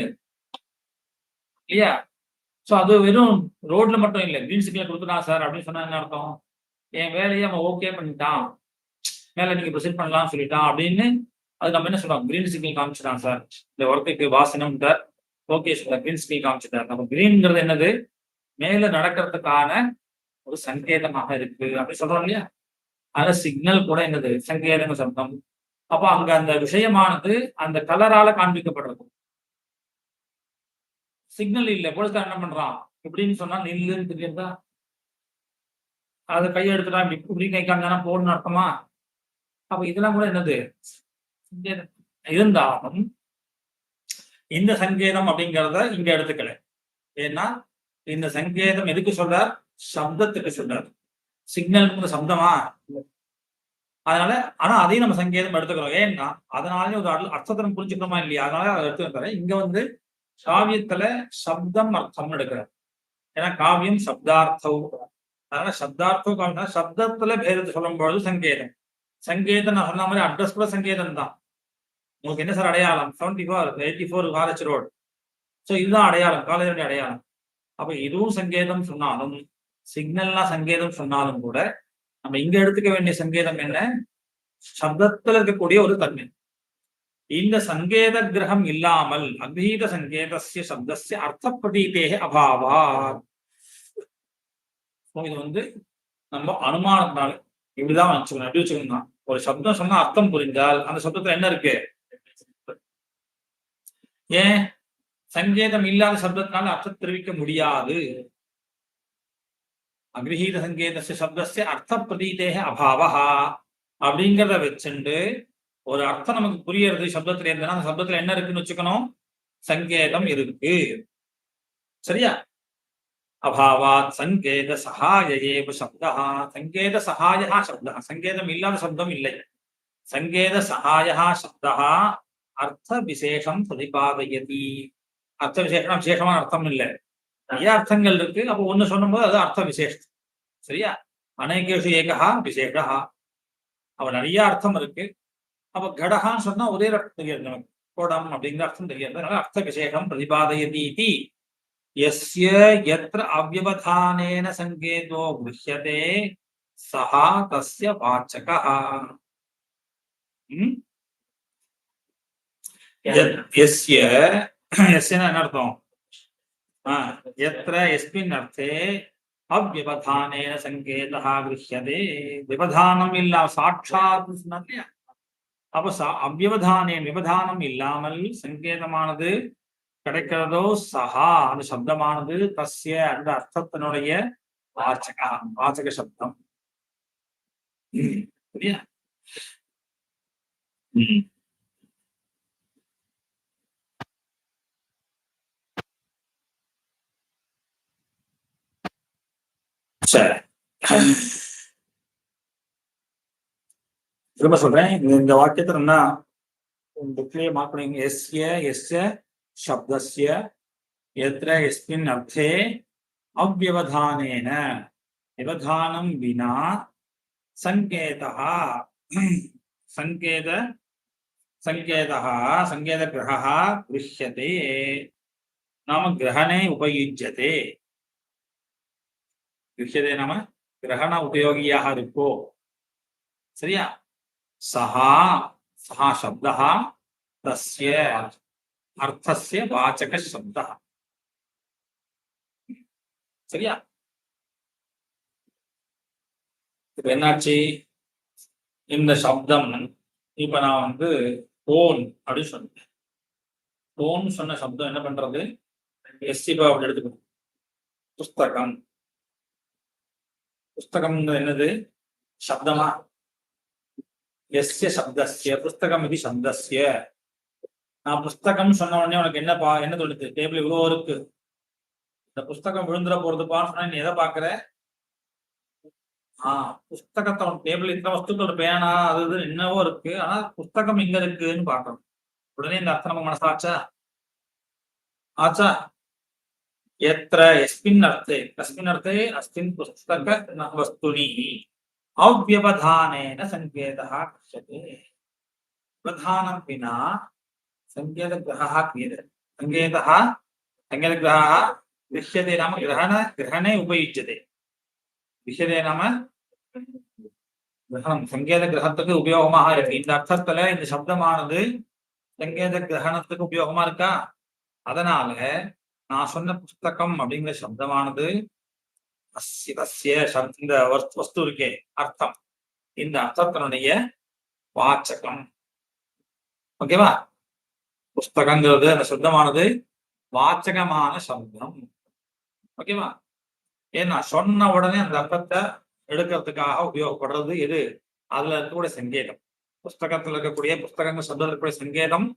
இல்லையா? ஸோ அது வெறும் ரோட்ல மட்டும் இல்லை, கிரீன் சிக்னல் கொடுத்துட்டான் சார் அப்படின்னு சொன்னா என்ன அர்த்தம்? என் வேலையை அவன் ஓகே பண்ணிட்டான், மேல நீங்க ப்ரொசீட் பண்ணலாம்னு சொல்லிட்டான் அப்படின்னு. அது நம்ம என்ன சொல்றோம்? கிரீன் சிக்னல் காமிச்சிட்டான் சார், இந்த ஒர்க்குக்கு வாசனம் sir okay sir green signal காமிச்சிட்டார். நம்ம கிரீன்ங்கிறது என்னது? மேல நடக்கிறதுக்கான ஒரு சங்கேதமாக இருக்கு அப்படி சொல்றோம் இல்லையா? ஆனா சிக்னல் கூட என்னது? சங்கேதங்க சப்தம். அப்ப அங்க அந்த விஷயமானது அந்த கலரால காண்பிக்கப்படுறது. சிக்னல் இல்லை, போலீஸ்காரன் என்ன பண்றான் இப்படின்னு சொன்னா நில்லுன்னு தெரியுதா? அதை கையை எடுத்துட்டா இப்படி கை காமிச்சானா போடணும்னு அர்த்தமா? அப்ப இதெல்லாம் கூட என்னது? இருந்தாலும் இந்த சங்கேதம் அப்படிங்கிறத இங்க எடுத்துக்கல. ஏன்னா இந்த சங்கேதம் எதுக்கு சொல்றார்? சப்தத்துக்கு சொல்றார். சிக்னல் சப்தமா? அதனால ஆனா அதையும் நம்ம சங்கேதம் எடுத்துக்கிறோம். ஏன்னா அதனாலே ஒரு அர்த்தத்தை புரிஞ்சுக்கிறோமா இல்லையா? அதனால அதை எடுத்துக்கிறேன். இங்க வந்து காவியத்துல சப்தம் அர்த்தம் எடுக்கிறார். ஏன்னா காவியம் சப்தார்த்தம். அதனால சப்தார்த்தம் காவியம் சப்தத்துல பேரத்தை சொல்லும் பொழுது சங்கேதம். சங்கேதம் நான் சொன்ன மாதிரி அட்ரஸ் கூட சங்கேதம் தான். உங்களுக்கு என்ன சார் அடையாளம்? 74 84 காலேஜ் ரோடு. ஸோ இதுதான் அடையாளம், காலேஜோட அடையாளம். அப்ப இதுவும் சங்கேதம் சொன்னாலும், சிக்னல்லாம் சங்கேதம் சொன்னாலும் கூட நம்ம இங்க எடுத்துக்க வேண்டிய சங்கேதம் என்ன? சப்தத்துல இருக்கக்கூடிய ஒரு தன்மை. இந்த சங்கேத கிரகம் இல்லாமல் அபீத சங்கேதஸ்ய சப்தஸ்ய அர்த்த பிரதீதேஹ அபாவாத். இது வந்து நம்ம அனுமானத்தினால இப்படிதான் வச்சுக்கணும். எப்படி வச்சுக்கணும்னா, ஒரு சப்தம் சொன்னா அர்த்தம் புரிந்தால் அந்த சப்தத்துல என்ன இருக்கு? ஏன் சங்கேதம் இல்லாத சப்தத்தினால அர்த்தம் தெரிவிக்க முடியாது. அகிரஹீத சங்கேதஸ்ய சப்தஸ்ய அர்த்த பிரதீதேஹ அபாவஹா அப்படிங்கிறத வச்சுண்டு ஒரு அர்த்தம் நமக்கு புரியறது சப்தத்துல இருந்ததுன்னா அந்த சப்தத்துல என்ன இருக்குன்னு வச்சுக்கணும்? சங்கேதம் இருக்கு. சரியா? அபாவாத் சங்கேத சகாயேவ சப்தா. சங்கேத சகாயா சப்தா. சங்கேதம் இல்லாத சப்தம் இல்லை. சங்கேத சகாயா சப்தா அர்த்த விசேஷம் பிரதிபாதயதி. அர்த்த விசேஷம் விசேஷமான அர்த்தம் இல்லை, நிறைய அர்த்தங்கள் இருக்கு. அப்போ ஒண்ணு சொல்லும் போது அது அர்த்த விசேஷம். சரியா? அநேகேஷு ஏகா விசேஷா. அவ நிறைய அர்த்தம் இருக்கு. அப்ப கடகான்னு சொன்னா ஒரே அர்த்தம் தெரியாது நமக்கு, கோடம் அப்படிங்கிற அர்த்தம் தெரியாது. அதனால அர்த்த விசேஷம் பிரதிபாதயதி. யஸ்ய யத்ர அவ்யவதானேன சங்கேதோ குஹ்யதே சஹா தஸ்ய வாச்சகः. யஸ்ய யஸ்யனா என்ன அர்த்தம்? யத்ர யஸ்மின் அர்த்தே அவ்யவதானேன சங்கேதः குஹ்யதே. விவதானம் இல்லா சாட்சாத் சொன்னா இல்லையா? அப்ப அவ்யவதானே விவதானம் இல்லாமல் சங்கேதமானது கிடைக்கிறதோ சஹா அந்த சப்தமானது தஸ்ய அந்த அர்த்தத்தினுடைய வாச்சக வாச்சக சப்தம். சரியா? சரி, திரும்ப சொல்றேன். இந்த வாக்கியத்தை நம்ம புக்லயே மார்க் பண்ணுங்க. எஸ்ய எஸ்ய சப்தஸ்ய எத்ர எஸ்மின் அர்த்தே அவ்யவதானேன விவதானம் வினா சங்கேதः சங்கேத சங்கேதः சங்கேத கிரகः கிருஹ்யதே நாம கிரகணே உபயுஜ்யதே. கிருஹ்யதே நாம கிரகண உபயோகியாக இருக்கோ. சரியா? சஹா சஹா சப்தः தஸ்ய அர்த்தஸ்ய வாச்சக சப்தः. சரியா? இப்ப என்னாச்சு? இந்த சப்தம் இப்ப நான் வந்து போன் அப்படின்னு சொன்னேன். போன் சொன்ன சப்தம் என்ன பண்றது? எஸ்டிபா அப்படி எடுத்துக்கணும். புஸ்தகம். புஸ்தகம் என்னது? சப்தமா? எஸ்ய சப்தஸ்ய புஸ்தகம் இது சப்தஸ்ய. நான் புஸ்தகம் சொன்ன உடனே உனக்கு என்னப்பா என்ன தோணுது? டேபிள் இவ்வளோ இருக்கு, இந்த புஸ்தகம் விழுந்துட போறதுப்பான்னு சொன்னா நீ எதை பாக்குற? புஸ்தகத்தை டேபிள் இந்த வஸ்துக்கள் பேனா அது இது என்னவோ இருக்கு, ஆனா புஸ்தகம் இங்க இருக்குன்னு பாக்கணும். உடனே இந்த அர்த்தம் நம்ம மனசாச்சா ஆச்சா? எத்திர எஸ்மின் அர்த்தே தஸ்மின் அர்த்தே அஸ்மின் புஸ்தக வஸ்துனி அவ்யவதானேன சங்கேதः கிருஷ்யதே. விவதானம் வினா சங்கேத கிரகः கிரியதே. சங்கேதः சங்கேத கிரகः திருஷ்யதே நாம கிரகணே உபயுஜ்யதே. விஷயதே நாம கிரகணம், சங்கேத கிரகத்துக்கு உபயோகமாக இருக்கு. இந்த அர்த்தத்துல இந்த சப்தமானது சங்கேத கிரகணத்துக்கு உபயோகமா இருக்கா? அதனால நான் சொன்ன புஸ்தகம் அப்படிங்கிற சப்தமானது இந்த வஸ்து இருக்கே அர்த்தம், இந்த அர்த்தத்தினுடைய வாச்சகம். ஓகேவா? புஸ்தகங்கிறது அந்த சப்தமானது வாச்சகமான சப்தம். ஓகேவா? ஏன்னா சொன்ன உடனே அந்த அர்த்தத்தை எடுக்கிறதுக்காக உபயோகப்படுறது எது? அதுல இருக்கக்கூடிய சங்கேதம், புஸ்தகத்துல இருக்கக்கூடிய புஸ்தகங்கள் சப்தத்தில் இருக்கக்கூடிய சங்கேதம்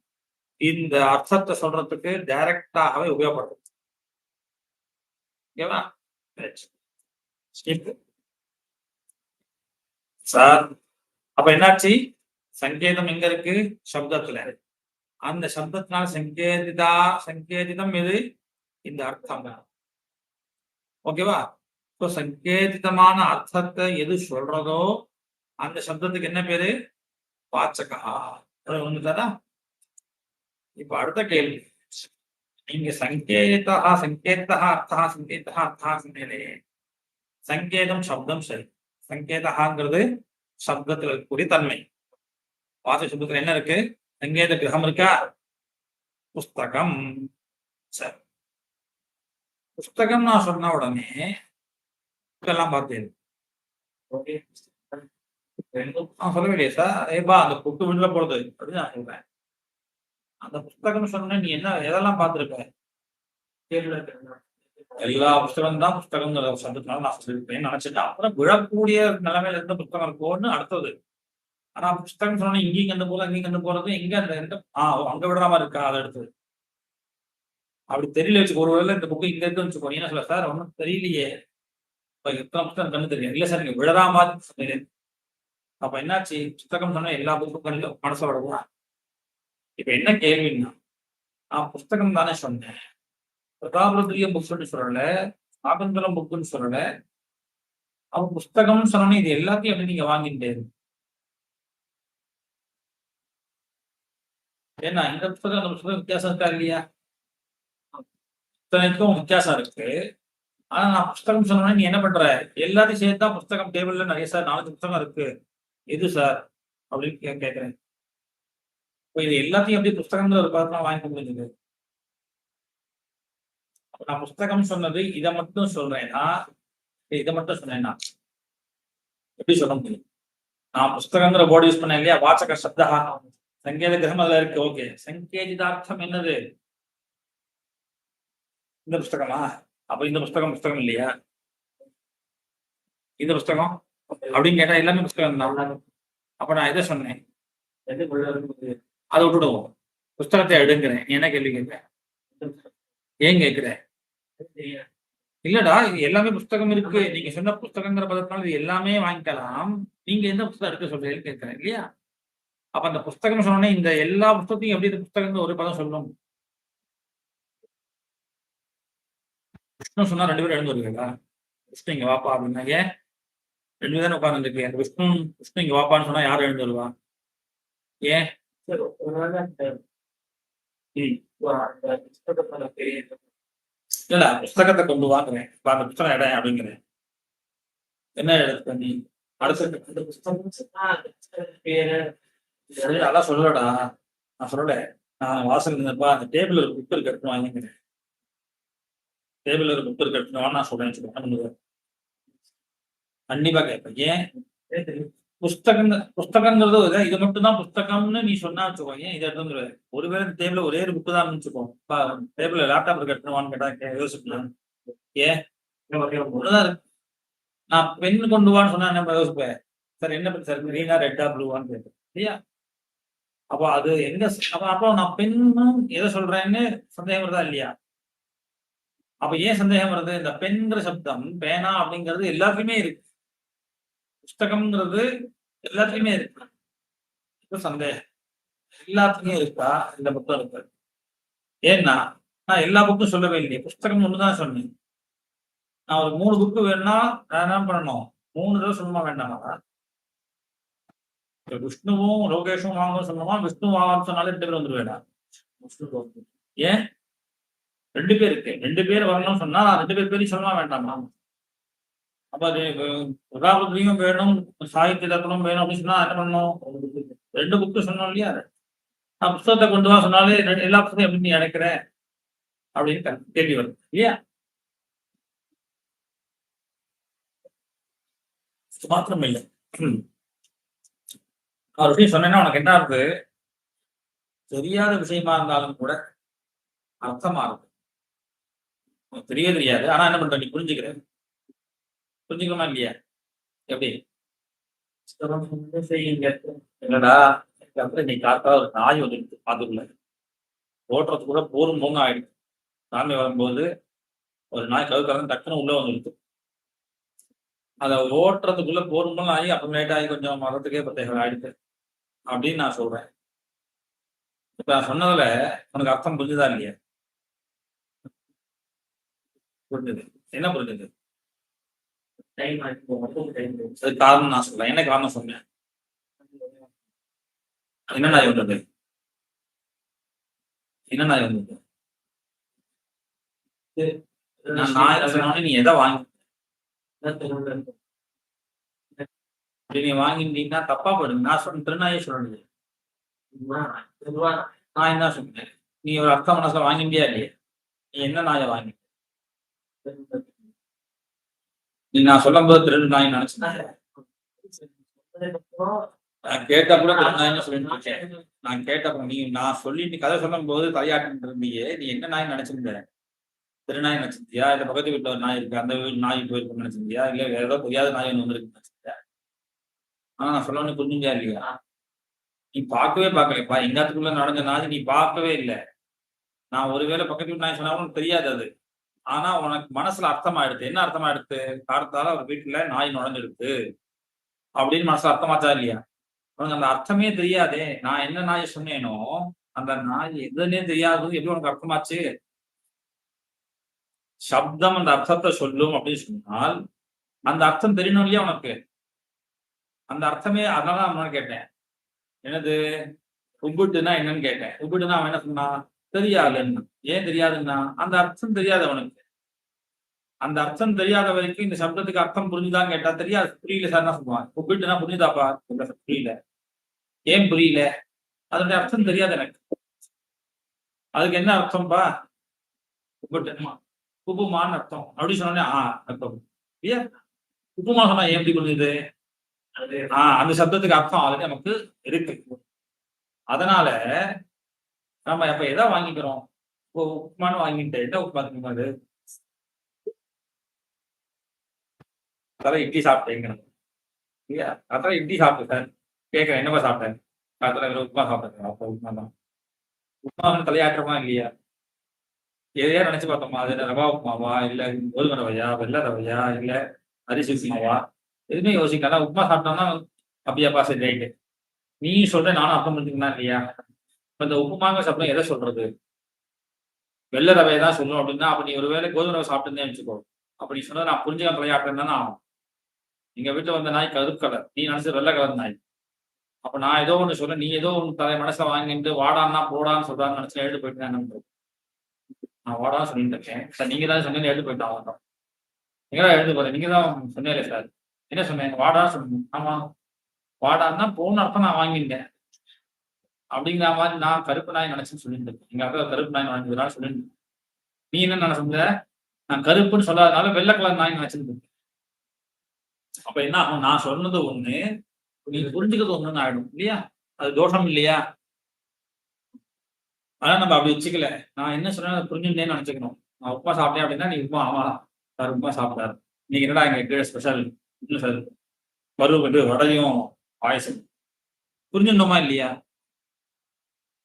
இந்த அர்த்தத்தை சொல்றதுக்கு டைரக்டாகவே உபயோகப்படுது. ஓகேவா? சார் அப்ப என்னாச்சு? சங்கேதம் எங்க இருக்கு? சப்தத்துல. அந்த சப்தத்தினால சங்கேதிதம் எது? இந்த அர்த்தம். ஓகேவா? சங்கேதிதமான அர்த்தத்தை எது சொல்றதோ அந்த சப்தத்துக்கு என்ன பேரு? வாச்சகா. ஒண்ணுதானா? இப்ப அடுத்த கேள்வி, இங்க சங்கேதா அர்த்தா சொன்னீங்களே, சங்கேதம் சப்தம் சரி, சங்கேதங்கிறது சப்தத்தில் இருக்கக்கூடிய தன்மை. வாச சப்தத்துல என்ன இருக்கு? சங்கேத கிரகம் இருக்கா? புஸ்தகம். சரி, புஸ்தகம் நான் சொன்ன உடனே எல்லாம் பார்த்தேன். சொல்லவே சார், ஏப்பா அந்த புக்கு விடுல போறது அப்படின்னு நான் சொல்றேன். அந்த புஸ்தகம் சொன்ன நீ என்ன எதெல்லாம் பார்த்திருக்க? எல்லா புஸ்தகம் தான் புஸ்தகங்கிற சப்தத்தினால நான் சொல்லியிருப்பேன் நினைச்சிட்டேன். அப்புறம் விழக்கூடிய நிலைமையில இருந்த புத்தகம் இருக்கும்னு அடுத்தது. ஆனா புஸ்தகம் சொன்னா இங்கேயும் கண்டு போறது அங்கேயும் கண்டு போறது, எங்க அந்த அங்க விடுற மாதிரி இருக்கா? அதை எடுத்து அப்படி தெரியல வச்சுக்கோ. ஒருவேளை இந்த புக்கு இங்க இருக்குன்னு வச்சுக்கோ, என்ன சொல்ல சார் ஒன்றும் தெரியலையே, எத்தனை புத்தகம் கண்ணு தெரியும்? இல்ல சார் நீங்க விழறா மாதிரி சொன்னீங்க. அப்ப என்னாச்சு? புத்தகம் சொன்னா எல்லா புத்தகங்களும் மனசை விடலாம். இப்ப என்ன கேள்வின்னா, நான் புஸ்தகம் தானே சொன்னேன், பிரதாபருத்ரிய புக்ஸ்ன்னு சொல்லல, சாகந்தரம் புக்குன்னு சொல்லல. அவன் புஸ்தகம்னு சொன்னோன்னே இது எல்லாத்தையும் எப்படி நீங்க வாங்கிட்டேன்? ஏன்னா இந்த புத்தகம் அந்த புத்தகம் வித்தியாசம் இருக்கா இல்லையா? இத்தனைக்கும் வித்தியாசம் இருக்கு. ஆனா நான் புஸ்தகம் சொன்னோன்னே நீ என்ன பண்ற? எல்லாத்தையும் சேர்த்தா புஸ்தகம் டேபிள்ல நிறைய சார் 4 புத்தகம் இருக்கு, எது சார் அப்படின்னு கேட்கிறேன். இப்போ இது எல்லாத்தையும் எப்படி புஸ்தகங்கிற ஒரு பதமா வாங்கிக்க முடிஞ்சது? நான் புஸ்தகம் சொன்னது இதை மட்டும் சொல்றேன்னா, இதை மட்டும் சொன்னேன்னா எப்படி சொல்ல முடியும்? நான் புஸ்தகங்கிற போர்டு யூஸ் பண்ணேன் இல்லையா? வாச்சக சப்தா சங்கேத கிரகம் அதுல இருக்கு. ஓகே, சங்கேதிதார்த்தம் என்னது? இந்த புஸ்தகமா? அப்ப இந்த புஸ்தகம் புஸ்தகம் இல்லையா? இந்த புஸ்தகம் அப்படின்னு கேட்டா எல்லாமே புஸ்தகம் தான். அப்ப நான் எதை சொன்னேன்? அதை விட்டுடுவோம், புஸ்தகத்தை எடுங்கிறேன். நீ என்ன கேள்வி கேட்க? ஏன் கேட்கிற? இல்லடா, இது எல்லாமே புஸ்தகம் இருக்கு. நீங்க சொன்ன புஸ்தகங்கிற பதத்தினால இது எல்லாமே வாங்கிக்கலாம். நீங்க எந்த புத்தகம் எடுக்க சொல்றீங்கன்னு கேட்கிறேன் இல்லையா? அப்ப அந்த புஸ்தகம் சொன்னோன்னே இந்த எல்லா புத்தகத்தையும் எப்படி புத்தகம் ஒரு பதம் சொல்லணும்? விஷ்ணு சொன்னா 2 பேரும் எழுந்து வருவீங்களா? விஷ்ணு இங்க வாப்பா அப்படின்னா ஏன் 2 பேரும் உட்கார்ந்து இருக்கு? அந்த விஷ்ணு இங்க வாப்பான்னு சொன்னா யாரும் எழுந்து வருவா? ஏன்? இல்ல புஸ்தகத்தை கொண்டு வாங்குறேன், அந்த புத்தகம் இடம் அப்படிங்கிறேன். என்ன எடுத்து நீ அடுத்த அதான் சொல்லலடா, நான் சொல்லல. நான் வாசல் இருந்தப்பா அந்த டேபிள் ஒரு புக் இருக்கு எடுத்து வாங்கிக்கிறேன். டேபிள் ஒரு புக் இருக்கு எடுத்துன்னு நான் சொல்றேன். கண்டிப்பா கேட்பேன். ஏன்? புஸ்தகங்கிறது இது மட்டும் தான் புஸ்தகம்னு நீ சொன்னா வச்சுக்கோ, ஏன் இதை எடுத்து ஒருவேளை டேபிள் ஒரே ஒரு புக்கு தான் வச்சுக்கோ, டேபிள் லேப்டாப் இருக்கு எடுத்துவான்னு கேட்டா யோசிக்கலாம். ஏன்? நான் பெண் கொண்டு வான்னு சொன்னா என்ன யோசிப்பேன்? சார் என்ன பெண் சார், கிரீனா ரெட்டா ப்ளூவான்னு கேட்பேன் இல்லையா? அப்போ அது எங்க அப்போ நான் பெண்ணும் எதை சொல்றேன்னு சந்தேகம் வருதா இல்லையா? அப்ப ஏன் சந்தேகம் வருது? இந்த பெண்கிற சப்தம் பேனா அப்படிங்கிறது எல்லாத்துலயுமே இருக்கு, புஸ்தகம்ங்கிறது எல்லாத்துலயுமே இருக்கு. சந்தேகம் எல்லாத்துலயும் இருக்கா? இந்த புத்தகம் இருக்கு. ஏன்னா நான் எல்லா புக்கும் சொல்லவே இல்லையே, புஸ்தகம் ஒண்ணுதான் சொன்னேன். நான் ஒரு 3 புக்கு வேணும்னா நான் என்ன பண்ணணும்? 3 தடவை சொல்லணுமா வேண்டாமா? விஷ்ணுவும் லோகேஷும் வாங்க சொன்னோமா, விஷ்ணு வாங்கன்னு சொன்னாலே 2 பேர் வந்துருவேடா. ஏன்? 2 பேர் இருக்கு. 2 பேர் வரணும்னு சொன்னா, நான் 2 பேர் பேரையும் சொல்லலாம் வேண்டாமா? அப்ப அது பிரதாபத்திலையும் வேணும், சாகித்ய ரத்னம் வேணும் அப்படின்னு சொன்னா என்ன பண்ணணும்? 2 புக்கு சொன்னோம் இல்லையா? நான் புத்தகத்தை கொண்டு வா சொன்னாலே எல்லா புத்தகம் எப்படி நீ அடைக்கிற அப்படின்னு கேள்வி வருது இல்லையா? மாத்திரம் இல்லை. ஒரு விஷயம் சொன்னேன்னா உனக்கு என்ன இருக்கு? தெரியாத விஷயமா இருந்தாலும் கூட அர்த்தமா இருக்கு. தெரியவே தெரியாது. ஆனா என்ன பண்ற, நீ புரிஞ்சுக்கிற. புரிஞ்சுக்கணுமா இல்லையா? எப்படி? என்னடா நீ காத்தா ஒரு நாய் வந்துடுது அதுக்குள்ள ஓட்டுறது கூட போரும் போங்க ஆயிடுச்சு. சாமி வரும்போது ஒரு நாய் கவுக்காரன் டக்குன்னு உள்ள வந்துடுது. அதை ஓட்டுறதுக்குள்ள போரும் ஆகி அப்புறமேட்டு ஆகி கொஞ்சம் மரத்துக்கே பத்தேகம் ஆயிடுச்சு அப்படின்னு நான் சொல்றேன். இப்ப நான் சொன்னதுல உனக்கு அர்த்தம் புரிஞ்சுதா இல்லையா? புரிஞ்சது. என்ன புரிஞ்சது? அது காரணம் நான் சொல்றேன். என்ன காரணம் சொன்னேன்? என்ன நாய் வந்தது? என்ன நாய் வந்தது? நான் நாய் சொன்னோடனே நீ எதை வாங்கி நீங்க வாங்கிட்டீங்கன்னா தப்பா போடுங்க. நான் சொன்ன திருநாயே சொல்லணுது. நான் என்ன சொன்னேன்? நீ ஒரு அர்த்த மனசுல வாங்கிட்டியா இல்லையா? நீ என்ன நாயை வாங்கி? நீ நான் சொல்லும் போது திருடு நாய் நினைச்சேன். நான் கேட்டா கூட திருநாய்னு சொல்லிட்டு இருக்கேன். நான் கேட்டப்ப நான் சொல்லிட்டு கதை சொல்லும் போது தலையாட்டு இருந்தீங்க. நீ என்ன நாய் நினைச்சிருந்த? திருநாய் நினைச்சிருந்தியா? இல்ல பக்கத்து வீட்டுல ஒரு நாய் இருக்கு அந்த வீட்டு நாய் போயிருக்குன்னு நினைச்சிருந்தியா? இல்ல வேற ஏதோ தெரியாத நாய் ஒன்று வந்துருக்கு நினைச்சிருந்தியா? ஆனா நான் சொல்லணும்னு புரிஞ்சுங்களா இல்லையா? நீ பார்க்கவே பார்க்கலப்பா. எங்காத்துக்குள்ள நடந்த நாய் நீ பார்க்கவே இல்லை. நான் ஒருவேளை பக்கத்து வீட்டு நாய் சொன்னாலும் உனக்கு தெரியாது அது. ஆனா உனக்கு மனசுல அர்த்தமாயிடுது. என்ன அர்த்தமாயிடுது? காலத்தால ஒரு வீட்டுல நாய் நுழைஞ்சிடுது அப்படின்னு மனசுல அர்த்தமாச்சா இல்லையா? உனக்கு அந்த அர்த்தமே தெரியாதே. நான் என்ன நாயை சொன்னேனோ அந்த நாய் எதுன்னே தெரியாது எப்படி உனக்கு அர்த்தமாச்சு? சப்தம் அந்த அர்த்தத்தை சொல்லும் அப்படின்னு சொன்னால் அந்த அர்த்தம் தெரியணும் இல்லையா உனக்கு? அந்த அர்த்தமே அதனால நான் கேட்டேன். என்னது உப்புட்டுனா என்னன்னு கேட்டேன். உப்புட்டுனா அவன் என்ன சொன்னா? தெரியாதுன்னா. ஏன் தெரியாதுன்னா அந்த அர்த்தம் தெரியாது அவனுக்கு. அந்த அர்த்தம் தெரியாத வரைக்கும் இந்த சப்தத்துக்கு அர்த்தம் புரிஞ்சுதான் கேட்டா தெரியாது. புரியல சார் என்ன சொல்லுவான்? உப்புட்டுனா புரிஞ்சுதாப்பா? புரியல. ஏன் புரியல? அதனுடைய அர்த்தம் தெரியாது எனக்கு. அதுக்கு என்ன அர்த்தம்பா? உப்புட்டுமா உப்புமான்னு அர்த்தம் அப்படி சொன்னோடனே அர்த்தம் ஏன் உப்புமா சொன்னா ஏன் எப்படி புரிஞ்சுது? அந்த சப்தத்துக்கு அர்த்தம் ஆல்ரெடி நமக்கு இருக்கு. அதனால நம்ம அப்ப எதை வாங்கிக்கிறோம்? உப்புமானு வாங்கிட்டு என்ன உப்புமா அது? அதான் இட்லி சாப்பிட்டேங்க. இல்லையா? அதான் இட்லி சாப்பிட்டேன் சார். கேட்கிறேன் என்னப்பா சாப்பிட்டேன்? அதில் உப்புமா சாப்பிட்டேன். அப்போ உப்புமா தான். உப்புமா வந்து தலையாட்டுறமா இல்லையா? எதையா நினைச்சு பார்த்தோமா? அது ரவா உப்புமாவா? இல்ல கோதுமை ரவையா? வெள்ளை ரவையா? இல்ல அரிசி உப்புமாவா? எதுவுமே யோசிக்கலாம். உப்புமா சாப்பிட்டோம்னா அப்படியாப்பா சரி ரைட்டு. நீ சொல்ற நானும் அர்த்தம் பண்ணிக்கலாம் இல்லையா? இப்ப இந்த உப்புமாங்க சப்தம் எதை சொல்றது? வெள்ளை ரவையை தான் சொல்லணும் அப்படின்னா அப்ப நீ ஒருவேளை கோதுமை ரவை சாப்பிட்டுருந்தே வச்சுக்கோ. அப்ப நீ சொன்னது நான் புரிஞ்சுக்க தலையாட்டுறேன் தானே ஆகும். எங்க வீட்டுல வந்த நாய் கருப்பு கலர். நீ நினைச்சது வெள்ளை கலர் நாய். அப்ப நான் ஏதோ ஒண்ணு சொல்ல நீ ஏதோ ஒண்ணு தலை மனசை வாங்கிட்டு வாடான்னா போடான்னு சொல்றான்னு நினைச்சு எழுட்டு போயிட்டு நான் வாடான்னு சொல்லிட்டு இருக்கேன் சார். நீங்க தான் சொன்னீங்க எழுட்டு போயிட்டான். நீங்க தான் எழுந்து போறேன். நீங்க தான் சொன்னீங்களே சார். என்ன சொன்னேன்? வாடா சொன்னீங்க. ஆமா வாடான்னா போன அர்த்தம் நான் வாங்கிட்டேன் அப்படிங்கிற மாதிரி நான் கருப்பு நாய் நினைச்சுன்னு சொல்லிட்டு இருக்கேன். எங்க அக்கா கருப்பு நாய் நினைச்சதுனால சொல்லிட்டு நீ என்ன நினைச்ச? நான் கருப்புன்னு சொல்லாதனால வெள்ளை கலர் நாய் நினைச்சிட்டு இருக்கேன். அப்ப என்ன ஆகும்? நான் சொன்னது ஒண்ணு நீங்க புரிஞ்சுக்கிறது ஒண்ணுன்னு ஆயிடும் இல்லையா? அது தோஷம் இல்லையா? ஆனா நம்ம அப்படி வச்சுக்கல. நான் என்ன சொன்னா புரிஞ்சுட்டேன்னு நினைச்சுக்கணும். நான் உப்புமா சாப்பிட்டேன் அப்படின்னா நீ உப்புமா ஆமா சார் உப்புமா சாப்பிட்டாரு. நீங்க என்னடா எங்க கீழே ஸ்பெஷல் இல்லை சார் வரும் வடையும் பாயசம் புரிஞ்சுட்டோமா இல்லையா?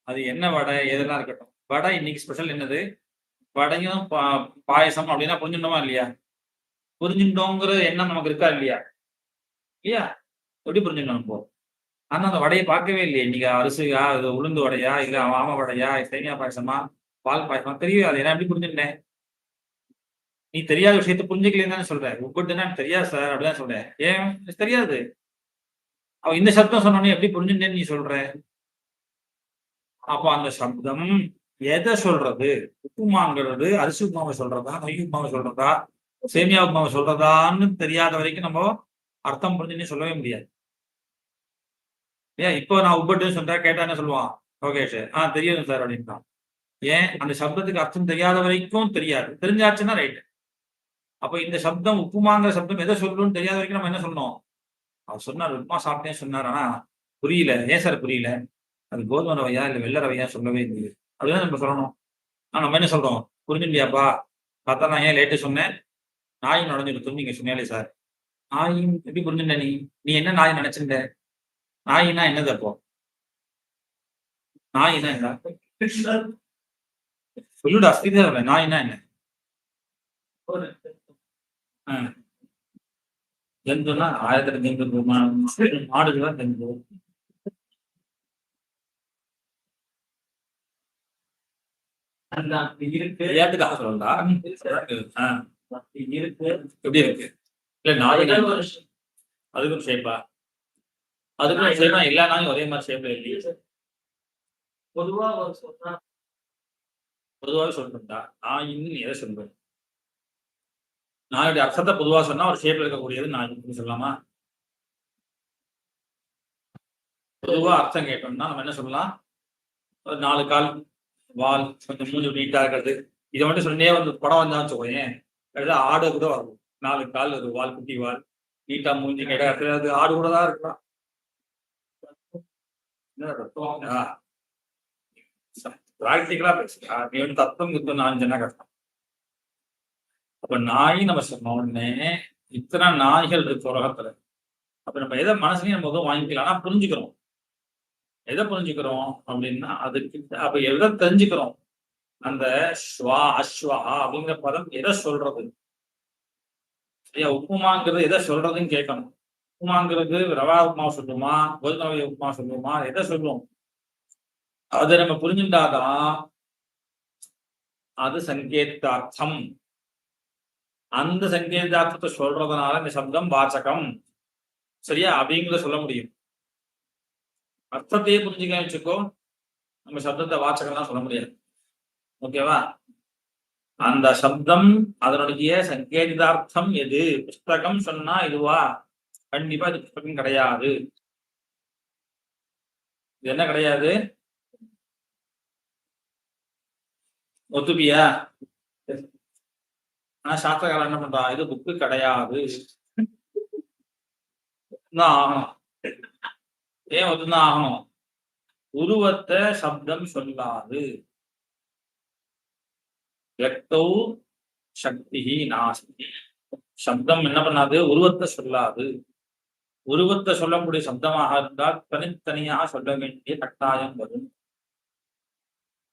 அது என்ன வடை எதெல்லாம் இருக்கட்டும். வடை இன்னைக்கு ஸ்பெஷல் என்னது? வடையும் பாயசம் அப்படின்னா புரிஞ்சுட்டோமா இல்லையா? புரிஞ்சுட்டோங்கிற எண்ணம் நமக்கு இருக்கா இல்லையா? இல்லையா? எப்படி புரிஞ்சுக்கணும் இப்போ? ஆனா அந்த வடையை பார்க்கவே இல்லையே. இன்னைக்கு அரிசியா இது உளுந்து வடையா இல்ல ஆம வடையா சேமியா பாயசமா பால் பாயசமா தெரியவே அது. நான் எப்படி புரிஞ்சுட்டேன்? நீ தெரியாத விஷயத்த புரிஞ்சுக்கலன்னு தானே சொல்ற. உப்புட்டுன்னா தெரியாது சார் அப்படிதான் சொல்றேன். ஏன் தெரியாது? அவ இந்த சப்தம் சொன்னோன்னே எப்படி புரிஞ்சுட்டேன்னு நீ சொல்ற? அப்போ அந்த சப்தம் எதை சொல்றது? உப்புமாங்கிறது அரிசி உப்புமாவை சொல்றதா, நெய் உப்புமாவை சொல்றதா, சேமியா உப்புமாவை சொல்றதான்னு தெரியாத வரைக்கும் நம்ம அர்த்தம் புரிஞ்சுன்னு சொல்லவே முடியாது. ஏன் இப்போ நான் உப்பட்டு சொன்னா கேட்டா என்ன சொல்லுவான் லோகேஷ்? தெரியும் சார் அப்படின்ட்டான். ஏன் அந்த சப்தத்துக்கு அர்த்தம் தெரியாத வரைக்கும் தெரியாது, தெரிஞ்சாச்சுன்னா ரைட். அப்ப இந்த சப்தம் உப்புமாங்கிற சப்தம் எதை சொல்லணும்னு தெரியாத வரைக்கும் நம்ம என்ன சொல்லணும்? அவர் சொன்னார் உப்புமா சாப்பிட்டேன்னு சொன்னார், ஆனா புரியல. ஏன் சார் புரியல? அது கோதுமை ரவையா இல்ல வெள்ளை ரவையா சொல்லவே இல்லையே அப்படிதான் நம்ம சொல்லணும். நம்ம என்ன சொல்றோம்? புரிஞ்சுட்டியாப்பா? பார்த்தா நான் ஏன் லேட்டு சொன்னேன்? நாய் நுழைஞ்சிருக்கும் நீங்க சொன்னாலே சார். நாய் எப்படி புரிஞ்சுட்ட நீ? நீ என்ன நாய் நினைச்சிருந்த? நாயின்னா என்னது அப்போ? நாயின்னா என்ன? சொல்லுடா, ஸ்ரீதர். நாயின்னா என்ன? ஜந்துன்னா 1008 மாடுகள் ஜந்து. ஏத்துக்காக சொல்லா இருக்கு. எப்படி இருக்கு? இல்ல நாய் அதுக்கும் ஷேப்பா? அதுக்கும் ஷேப்பா? எல்லா நாயும் ஒரே மாதிரி ஷேப்ல இல்லையே. பொதுவாக சொல்றா நாயின்னு எதை சொல்றேன்? நாயுடைய அர்த்தத்தை பொதுவா சொன்னா ஒரு ஷேப்ல இருக்கக்கூடியது நாய் சொல்லலாமா? பொதுவா அர்த்தம் கேட்டோம்னா நம்ம என்ன சொல்லலாம்? ஒரு 4 கால், வால், கொஞ்சம் மூஞ்சி நீட்டா இருக்கிறது. இதை மட்டும் சொன்னே வந்து படம் வந்தான்னு வச்சுக்கோயேன், ஆடு கூட வரும். 4 கால், ஒரு வால், குட்டி வால், நீட்டா மூஞ்சி கேட்டா அது ஆடு கூட தான் இருக்கலாம். பிராக்டிகலா பேசுறா. நீ வந்து தத்துவம் குத்தம் நான் சொன்னா கஷ்டம். அப்ப நாய் நம்ம சொன்ன உடனே இத்தனை நாய்கள் இருக்கு உலகத்துல. அப்ப நம்ம எதை மனசுலயும் நம்ம எதுவும் வாங்கிக்கலாம், ஆனா புரிஞ்சுக்கிறோம். எதை புரிஞ்சுக்கிறோம் அப்படின்னா அதுக்கு அப்ப எதை தெரிஞ்சுக்கிறோம்? அந்த ஸ்வா அஸ்வா அப்படிங்கிற பதம் எதை சொல்றது? ஐயா உப்புமாங்கிறது எதை சொல்றதுன்னு கேட்கணும். உப்புமாங்கிறது ரவா உப்புமா சொல்லுமா, கோதுமை உப்புமா சொல்லுமா, எதை சொல்லுவோம்? அதை நம்ம புரிஞ்சுட்டாதான் அது சங்கேதார்த்தம். அந்த சங்கேதார்த்தத்தை சொல்றதுனால இந்த சப்தம் வாச்சகம் சரியா அப்படிங்கிறத சொல்ல முடியும். அர்த்தத்தையே புரிஞ்சுக்க வச்சுக்கோ, நம்ம சப்தத்தை வாச்சகம் சொல்ல முடியாது. ஓகேவா? அந்த சப்தம் அதனுடைய சங்கேதார்த்தம் எது? புஸ்தகம் சொன்னா இதுவா? கண்டிப்பா இது புஸ்தகம் கிடையாது. இது என்ன கிடையாது? ஒத்துப்பியா? ஆனா சாஸ்திரக்காரன் என்ன பண்றா? இது புக்கு கிடையாது ஆகணும். ஏன் ஒத்துதான் ஆகணும்? உருவத்தை சப்தம் சொல்லாது. சக்தி நாஸ்தி. சப்தம் என்ன பண்ணாது? உருவத்தை சொல்லாது. உருவத்தை சொல்லக்கூடிய சப்தமாக இருந்தால் தனித்தனியாக சொல்ல வேண்டிய கட்டாயம் வரும்.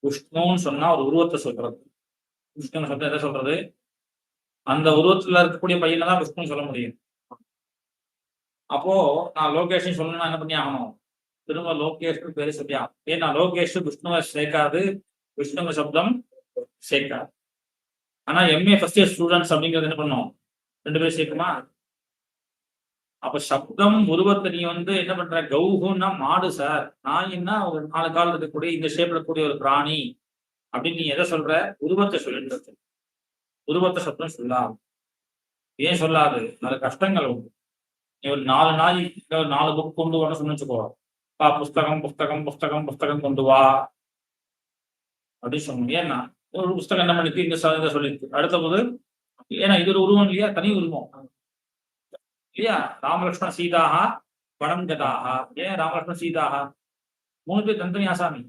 விஷ்ணுன்னு சொன்னா ஒரு உருவத்தை சொல்றது. விஷ்ணு சப்தம் எதை சொல்றது? அந்த உருவத்துல இருக்கக்கூடிய பையனை தான் விஷ்ணுன்னு சொல்ல முடியும். அப்போ நான் லோகேஷ் சொல்லணும்னா என்ன பண்ணி ஆகணும்? திரும்ப லோகேஷ் பேரு சொல்லியா? ஏன்னா லோகேஷ் விஷ்ணுவை சேர்க்காது, விஷ்ணுவ சப்தம் சேர்க்காது. ஆனா எம்ஏ ஃபர்ஸ்ட் இயர் ஸ்டூடெண்ட்ஸ் அப்படிங்கிறது என்ன பண்ணும்? 2 பேரும் சேர்க்குமா? அப்ப சப்தம் உருவத்தை நீ வந்து என்ன பண்ற? கௌஹுன்னா மாடு சார், நாயின்னா ஒரு 4 கால் இருக்கக்கூடிய இந்த ஷேப்ல இருக்கக்கூடிய ஒரு பிராணி அப்படின்னு நீ எதை சொல்ற? உருவத்தை சொல்லிட்டு. உருவத்தை சப்தம் சொல்லாது. ஏன் சொல்லாது? அது கஷ்டங்கள் உண்டு. நீ ஒரு 4 நாய் 4 புக் கொண்டு வர சொன்னிச்சுக்கோ, புஸ்தகம் புஸ்தகம் புஸ்தகம் புஸ்தகம் கொண்டு வா அப்படின்னு சொல்லணும். ஏன்னா ஒரு புஸ்தகம் என்ன பண்ணிட்டு இந்த சொல்லிருக்கு அடுத்த போது, ஏன்னா இது ஒரு உருவம் இல்லையா? தனி உருவம் இல்லையா? ராமலட்சுமண சீதாக படம் கதாக. ஏன் ராமலட்சுமண சீதாக? 3 பேர் தனித்தனி ஆசாமி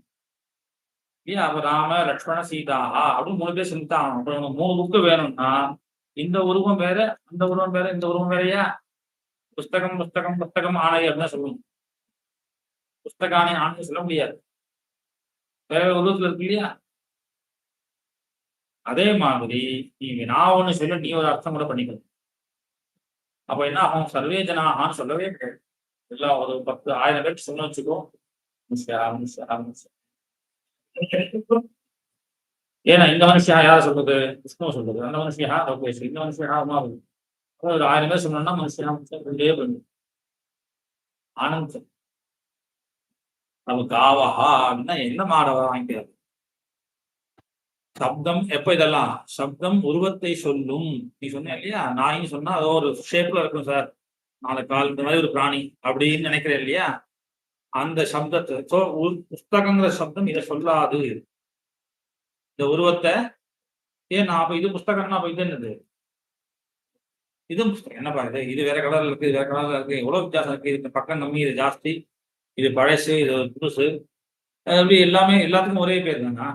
இல்லையா? அப்ப ராம லட்சுமண சீதாக அப்படின்னு 3 பேர் செஞ்சுட்டாங்க. 3 புக்கு வேணும்னா இந்த உருவம் வேற, அந்த உருவம் வேற, இந்த உருவம் வேறையா? புஸ்தகம் புஸ்தகம் புஸ்தகம் ஆணை அப்படின்னு சொல்லணும். புஸ்தகானே ஆணை சொல்ல முடியாது, வேற உருவத்துல இருக்கு இல்லையா? அதே மாதிரி நீங்க நான் ஒண்ணு சொல்ல நீ ஒரு அர்த்தம் கூட பண்ணிக்கணும். அப்ப என்ன ஆகும்? சர்வே ஜனாகான்னு சொல்லவே கிடையாது. எல்லாம் ஒரு 10,000 பேர் சொன்ன வச்சுக்கோ. ஏன்னா இந்த மனுஷன் யார சொல்றது? விஷ்ணு சொல்றது. அந்த மனுஷன் லோகேஷ், இந்த மனுஷன் உமாவு. ஒரு 1000 பேர் சொன்னோம்னா மனுஷன் ஆனந்தம். நமக்கு ஆவஹா அப்படின்னா என்ன மாடவா வாங்கிக்கிறது? சப்தம் எப்ப இதெல்லாம் சப்தம் உருவத்தை சொல்லும். நீ சொன்ன இல்லையா, நாயின்னு சொன்னா அதோ ஒரு ஷேப்ல இருக்கும் சார், 4 கால் இந்த மாதிரி ஒரு பிராணி அப்படின்னு நினைக்கிறேன் இல்லையா, அந்த சப்தத்தை புஸ்தகங்கிற சப்தம் இதை சொல்லாது. இந்த உருவத்தை ஏன் நான் அப்ப இது புஸ்தகம்னா அப்ப இது என்னது, இதுவும் புஸ்தகம் என்னப்பா இது, இது வேற கலர்ல இருக்கு, இது வேற கலர்ல இருக்கு, எவ்வளவு வித்தியாசம் இருக்கு, இது பக்கம் கம்மி, இது ஜாஸ்தி, இது பழசு, இது புதுசு, அப்படி எல்லாமே எல்லாத்துக்கும் ஒரே பேர் தானா?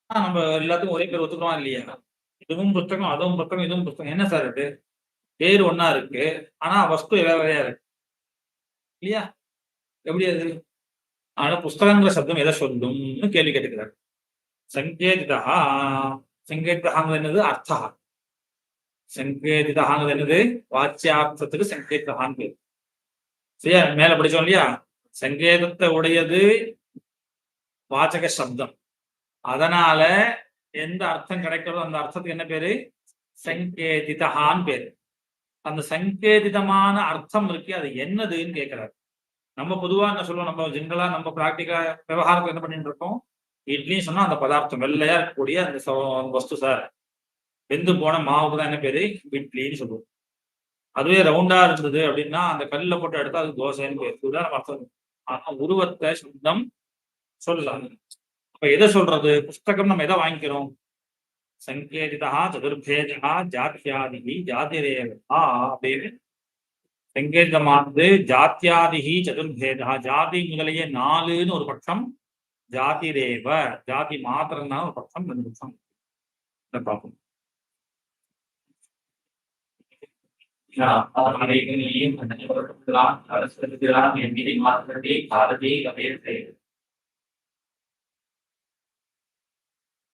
நம்ம எல்லாத்துக்கும் ஒரே பேர் ஒத்துக்கிறோம் இல்லையா? இதுவும் புத்தகம், அதுவும் புத்தகம், இதுவும் புத்தகம், என்ன சார் இது, பேர் ஒன்னா இருக்கு ஆனா வஸ்து வேற வேறையா இருக்கு இல்லையா? எப்படி அது? ஆனா புஸ்தகங்கிற சப்தம் எதை சொல்லும்னு கேள்வி கேட்டுக்கிறார். சங்கேதிதா, சங்கேதிதாங்கிறது என்னது, அர்த்தா. சங்கேதிதாங்கிறது என்னது, வாச்சியார்த்தத்துக்கு சங்கேதிதான்னு பேர். சரியா? மேல படிச்சோம் இல்லையா, சங்கேதத்தை உடையது வாச்சக சப்தம், அதனால எந்த அர்த்தம் கிடைக்கிறதோ அந்த அர்த்தத்துக்கு என்ன பேரு, சங்கேதிதான்னு பேரு. அந்த சங்கேதிதமான அர்த்தம் இருக்கு, அது என்னதுன்னு கேட்கிறாரு. நம்ம பொதுவா என்ன சொல்லுவோம், நம்ம ஜென்ரலா நம்ம பிராக்டிகலா விவகாரத்துல என்ன பண்ணிட்டு இருக்கோம், இட்லி சொன்னா அந்த பதார்த்தம் வெள்ளையா இருக்கக்கூடிய அந்த வஸ்து சார், வெந்து போன மாவுக்கு தான் என்ன பேரு, இட்லின்னு சொல்லுவோம். அதுவே ரவுண்டா இருந்தது அப்படின்னா அந்த கல்லுல போட்டு எடுத்தா அது தோசைன்னு பேரு. இதுதான் நம்ம அர்த்தம். ஆனா உருவத்தை சப்தம் சொல்லலாம். அப்ப எதை சொல்றது, புஸ்தகம் நம்ம எதை வாங்கிக்கிறோம், சங்கேதிதா சதுர்பேதா ஜாத்தியாதிகி ஜாதிரேவா அப்படின்னு. சங்கேதமானது ஜாத்தியாதிகி சதுர்பேதா, ஜாதி முதலிய 4ன்னு ஒரு பட்சம், ஜாதிரேவ ஜாதி மாத்திரம் தான் ஒரு பட்சம், 2 பட்சம் பார்ப்போம். அரசு என் மீது மாற்றத்தை காலத்தை